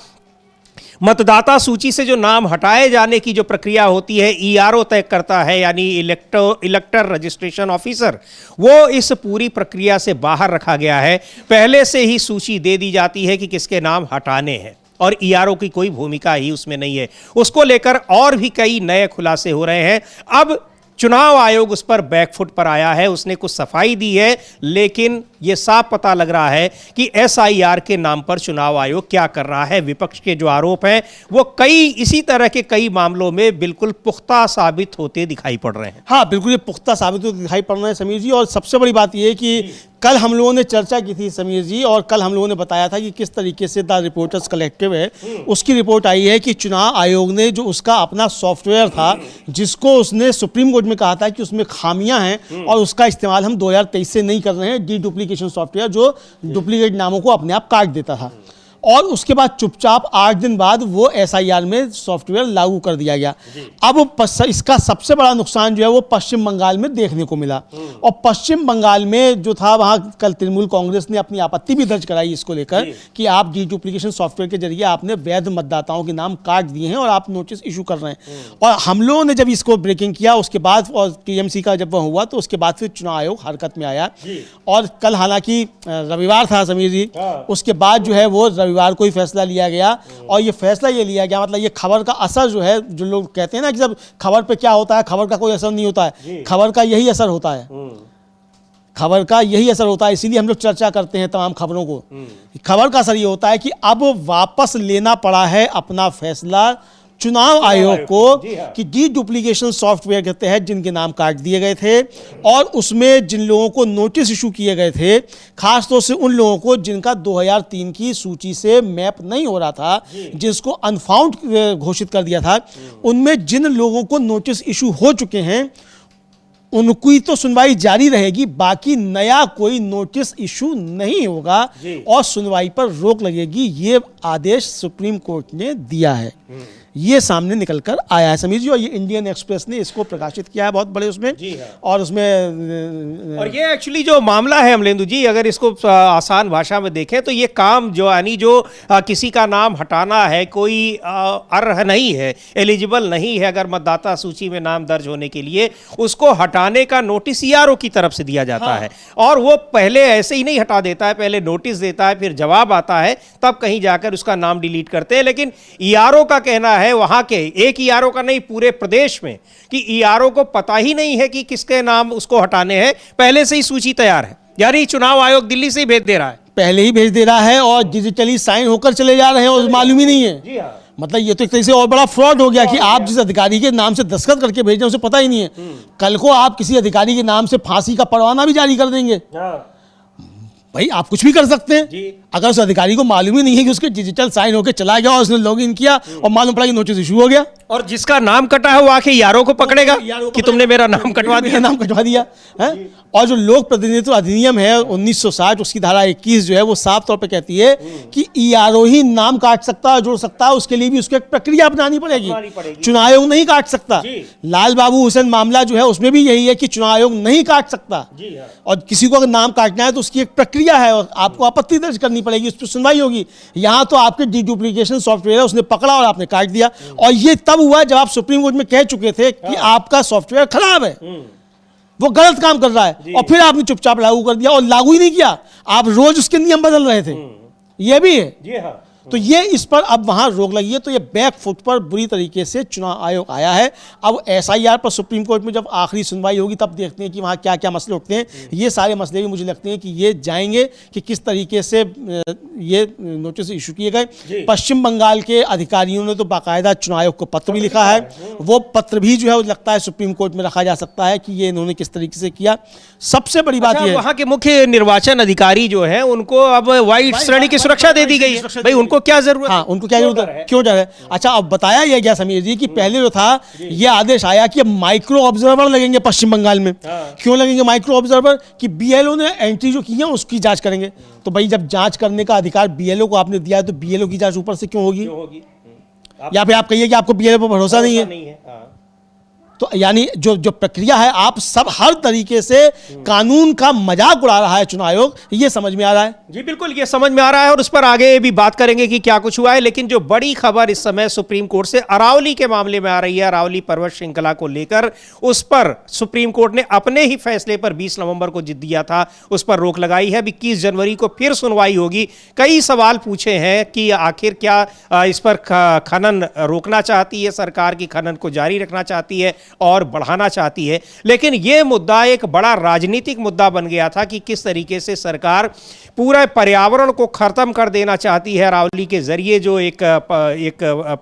मतदाता सूची से जो नाम हटाए जाने की जो प्रक्रिया होती है ERO तय करता है, यानी इलेक्टर रजिस्ट्रेशन ऑफिसर, वो इस पूरी प्रक्रिया से बाहर रखा गया है। पहले से ही सूची दे दी जाती है कि किसके नाम हटाने हैं। और ईआरओ की कोई भूमिका ही उसमें नहीं है। उसको लेकर और भी कई नए खुलासे हो रहे हैं। अब चुनाव आयोग उस पर बैकफुट पर आया है, उसने कुछ सफाई दी है, लेकिन यह साफ पता लग रहा है कि एसआईआर के नाम पर चुनाव आयोग क्या कर रहा है। विपक्ष के जो आरोप हैं वो कई इसी तरह के कई मामलों में बिल्कुल पुख्ता साबित होते दिखाई पड़ रहे हैं। हाँ बिल्कुल, ये पुख्ता साबित होते दिखाई पड़ रहे हैं समीर जी। और सबसे बड़ी बात यह है कि कल हम लोगों ने चर्चा की थी समीर जी, और कल हम लोगों ने बताया था कि किस तरीके से द रिपोर्टर्स कलेक्टिव है, उसकी रिपोर्ट आई है कि चुनाव आयोग ने जो उसका अपना सॉफ्टवेयर था, जिसको उसने सुप्रीम कोर्ट में कहा था कि उसमें खामियां हैं और उसका इस्तेमाल हम 2023 से नहीं कर रहे हैं, डी डुप्लीकेशन सॉफ्टवेयर जो डुप्लीकेट नामों को अपने आप काट देता था, और उसके बाद चुपचाप 8 दिन बाद वो एसआईआर में सॉफ्टवेयर लागू कर दिया गया। अब इसका सबसे बड़ा नुकसान जो है वो पश्चिम बंगाल में देखने को मिला, और पश्चिम बंगाल में जो था वहां कल तृणमूल कांग्रेस ने अपनी आपत्ति भी दर्ज कराई इसको लेकर कि आप डी डुप्लीकेशन सॉफ्टवेयर के जरिए आपने वैध मतदाताओं के नाम काट दिए हैं और आप नोटिस इशू कर रहे हैं। और हम लोगों ने जब इसको ब्रेकिंग किया उसके बाद, और टीएमसी का जब वह हुआ तो उसके बाद फिर चुनाव आयोग हरकत में आया। और कल हालांकि रविवार था समीर जी, उसके बाद जो है वो रविवार को ही फैसला लिया गया, और ये फैसला ये लिया गया, मतलब ये खबर का असर जो है, जो लोग कहते हैं ना कि जब खबर पे क्या होता है, खबर का कोई असर नहीं होता है, खबर का यही असर होता है, खबर का यही असर होता है। इसीलिए हम लोग चर्चा करते हैं तमाम खबरों को। खबर का असर ये होता है कि अब वापस लेना पड़ा है अपना फैसला चुनाव आयोग को कि डी डुप्लीकेशन सॉफ्टवेयर के तहत जिनके नाम काट दिए गए थे, और उसमें जिन लोगों को नोटिस इशू किए गए थे, खासतौर से उन लोगों को जिनका 2003 की सूची से मैप नहीं हो रहा था, जिसको अनफाउंड घोषित कर दिया था, उनमें जिन लोगों को नोटिस इशू हो चुके हैं उनकी तो सुनवाई जारी रहेगी, बाकी नया कोई नोटिस इशू नहीं होगा और सुनवाई पर रोक लगेगी। ये आदेश सुप्रीम कोर्ट ने दिया है, ये सामने निकलकर आया है समीर जी, और ये इंडियन एक्सप्रेस ने इसको प्रकाशित किया है बहुत बड़े उसमें। और उसमें और ये एक्चुअली जो मामला है अमलेंदु जी, अगर इसको आसान भाषा में देखें तो ये काम जो यानी जो किसी का नाम हटाना है, कोई अर्ह नहीं है, एलिजिबल नहीं है अगर मतदाता सूची में नाम दर्ज होने के लिए, उसको हटाने का नोटिस ईआरओ की तरफ से दिया जाता है, और वो पहले ऐसे ही नहीं हटा देता है, पहले नोटिस देता है, फिर जवाब आता है, तब कहीं जाकर उसका नाम डिलीट करते हैं। लेकिन ईआरओ का कहना है, वहां के एक ईआरओ का नहीं पूरे प्रदेश में, कि ईआरओ को पता ही नहीं है कि किसके नाम उसको हटाने हैं, पहले से ही सूची तैयार है, यानी चुनाव आयोग दिल्ली से ही भेज दे रहा है, पहले ही भेज दे रहा है और डिजिटली साइन होकर चले जा रहे हैं और मालूम ही नहीं है। मतलब ये तो एक तरह से और बड़ा फ्रॉड हो गया कि आप जिस अधिकारी के नाम से दस्तखत करके भेज रहे हैं उसे पता ही नहीं है, कल को आप किसी अधिकारी के नाम से फांसी का परवाना भी जारी कर देंगे। भाई आप कुछ भी कर सकते हैं, अगर उस अधिकारी को मालूम ही नहीं है कि उसके डिजिटल साइन होकर चला गया और उसने लॉगिन किया और मालूम पड़ा कि नोटिस इशू हो गया, और जिसका नाम कटा है वो आके ईआरओ को पकड़ेगा कि तुमने मेरा नाम कटवा दिया, नाम कटवा दिया है। और जो लोक प्रतिनिधित्व अधिनियम है 1960, उसकी धारा 21 जो है वो साफ तौर पे कहती है कि ईआरओ ही नाम काट सकता है, जोड़ सकता है, उसके लिए भी उसको एक प्रक्रिया अपनानी पड़ेगी, चुनाव आयोग नहीं काट सकता। लाल बाबू हुसैन मामला जो है उसमें भी यही है कि चुनाव आयोग नहीं काट सकता, और किसी को अगर नाम काटना है तो उसकी एक प्रक्रिया है और आपको आपत्ति दर्ज करनी पड़ेगी, उस पर सुनवाई होगी। यहाँ तो आपके डी डुप्लीकेशन सॉफ्टवेयर है, उसने पकड़ा और आपने काट दिया, और ये तब हुआ जब आप सुप्रीम कोर्ट में कह चुके थे कि आपका सॉफ्टवेयर खराब है, वो गलत काम कर रहा है, और फिर आपने चुपचाप लागू कर दिया, और लागू ही नहीं किया, आप रोज उसके नियम बदल रहे थे, ये भी है। तो ये इस पर अब वहां रोक लगी है, तो ये बैक फुट पर बुरी तरीके से चुनाव आयोग आया है। अब एसआईआर पर सुप्रीम कोर्ट में जब आखिरी सुनवाई होगी तब देखते हैं कि वहां क्या क्या मसले उठते हैं। ये सारे मसले भी मुझे लगते हैं कि ये जाएंगे कि किस तरीके से ये नोटिस इशू किए गए। पश्चिम बंगाल के अधिकारियों ने तो बाकायदा चुनाव आयोग को पत्र भी लिखा है, वो पत्र भी जो है लगता है सुप्रीम कोर्ट में रखा जा सकता है कि ये इन्होंने किस तरीके से किया। सबसे बड़ी बात यह वहां के मुख्य निर्वाचन अधिकारी जो है उनको अब वाइट श्रेणी की सुरक्षा दे दी गई है, भाई उनको क्या जरूरत? हाँ, उनको क्या जरूरत है, क्यों जा रहा है? अच्छा, अब बताया यह गया समीर जी कि पहले जो था ये आदेश आया कि माइक्रो ऑब्जर्वर लगेंगे पश्चिम बंगाल में। क्यों लगेंगे माइक्रो ऑब्जर्वर? कि बीएलओ ने एंट्री जो की है उसकी जांच करेंगे। तो भाई जब जांच करने का अधिकार बीएलओ को आपने दिया है तो बीएलओ की जांच ऊपर से क्यों होगी? या फिर आप कहिए कि आपको बीएलओ पर भरोसा नहीं है, तो यानी जो प्रक्रिया है, आप सब हर तरीके से कानून का मजाक उड़ा रहा है चुनाव आयोग, ये समझ में आ रहा है। जी बिल्कुल, ये समझ में आ रहा है और उस पर आगे भी बात करेंगे कि क्या कुछ हुआ है। लेकिन जो बड़ी खबर इस समय सुप्रीम कोर्ट से अरावली के मामले में आ रही है, अरावली पर्वत श्रृंखला को लेकर, उस पर सुप्रीम कोर्ट ने अपने ही फैसले पर 20 नवंबर को जिद दिया था, उस पर रोक लगाई है। 21 जनवरी को फिर सुनवाई होगी। कई सवाल पूछे हैं कि आखिर क्या इस पर खनन रोकना चाहती है सरकार, की खनन को जारी रखना चाहती है और बढ़ाना चाहती है। लेकिन यह मुद्दा एक बड़ा राजनीतिक मुद्दा बन गया था कि किस तरीके से सरकार पूरा पर्यावरण को खत्म कर देना चाहती है अरावली के जरिए, जो एक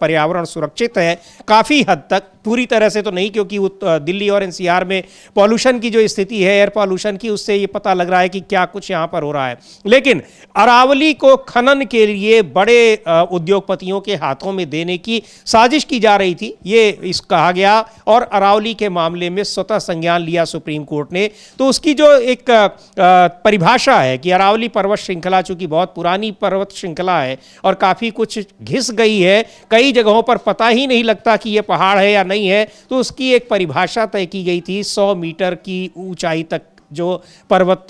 पर्यावरण सुरक्षित है काफी हद तक, पूरी तरह से तो नहीं, क्योंकि दिल्ली और एनसीआर में पॉल्यूशन की जो स्थिति है, एयर पॉल्यूशन की, उससे ये पता लग रहा है कि क्या कुछ यहां पर हो रहा है। लेकिन अरावली को खनन के लिए बड़े उद्योगपतियों के हाथों में देने की साजिश की जा रही थी, ये इस कहा गया और अरावली के मामले में स्वतः संज्ञान लिया सुप्रीम कोर्ट ने। तो उसकी जो एक परिभाषा है कि अरावली पर्वत श्रृंखला चूंकि बहुत पुरानी पर्वत श्रृंखला है और काफी कुछ घिस गई है, कई जगहों पर पता ही नहीं लगता कि यह पहाड़ है या नहीं है, तो उसकी एक परिभाषा तय की गई थी। 100 मीटर की ऊंचाई तक जो पर्वत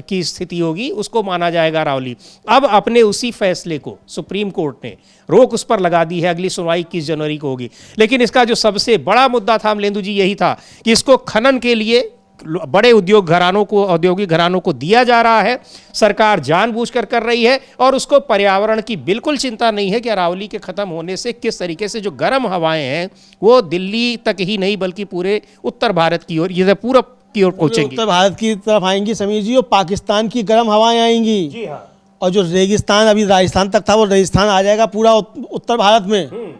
की स्थिति होगी उसको माना जाएगा अरावली। अब अपने उसी फैसले को सुप्रीम कोर्ट ने रोक उस पर लगा दी है। अगली सुनवाई 21 जनवरी को होगी। लेकिन इसका जो सबसे बड़ा मुद्दा था अमलेंदु जी, यही था कि इसको खनन के लिए बड़े औद्योगिक घरानों को दिया जा रहा है, सरकार जानबूझकर कर रही है और उसको पर्यावरण की बिल्कुल चिंता नहीं है कि अरावली के खत्म होने से किस तरीके से जो गर्म हवाएं हैं वो दिल्ली तक ही नहीं बल्कि पूरे उत्तर भारत की ओर, ये पूरब की ओर पहुंचेंगी, उत्तर भारत की तरफ आएंगी समीर जी, और पाकिस्तान की गर्म हवाएं आएंगी। जी हाँ। और जो रेगिस्तान अभी राजस्थान तक था, वो रेगिस्तान आ जाएगा पूरा उत्तर भारत में।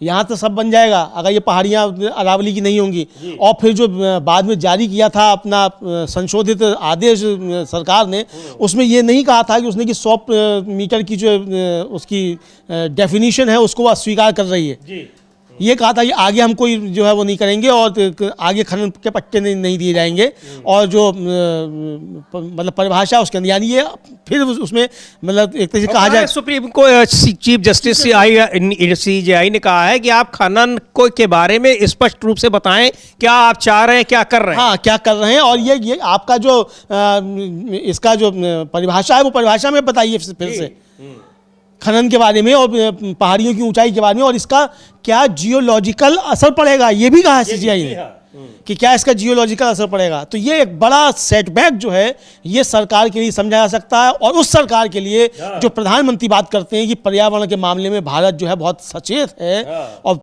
यहाँ तो सब बन जाएगा अगर ये पहाड़ियाँ अरावली की नहीं होंगी। और फिर जो बाद में जारी किया था अपना संशोधित आदेश सरकार ने, उसमें ये नहीं कहा था कि उसने कि 100 मीटर की जो उसकी डेफिनेशन है उसको वो अस्वीकार कर रही है। ये कहा था कि आगे हम कोई जो है वो नहीं करेंगे और आगे खनन के पट्टे नहीं दिए जाएंगे, और जो मतलब परिभाषा उसके अंदर, यानी ये फिर उसमें मतलब एक तरह से कहा जाए, सुप्रीम को चीफ जस्टिस CJI ने कहा है कि आप खनन को के बारे में स्पष्ट रूप से बताएं क्या आप चाह रहे हैं, क्या कर रहे हैं। हाँ, क्या कर रहे हैं, और ये आपका जो इसका जो परिभाषा है वो परिभाषा में बताइए फिर से खनन के बारे में और पहाड़ियों की ऊंचाई के बारे में, और इसका क्या जियोलॉजिकल असर पड़ेगा, ये भी कहा CJI ने कि क्या इसका जियोलॉजिकल असर पड़ेगा। तो ये एक बड़ा सेटबैक जो है ये सरकार के लिए समझा जा सकता है, और उस सरकार के लिए जो प्रधानमंत्री बात करते हैं कि पर्यावरण के मामले में भारत जो है बहुत सचेत है और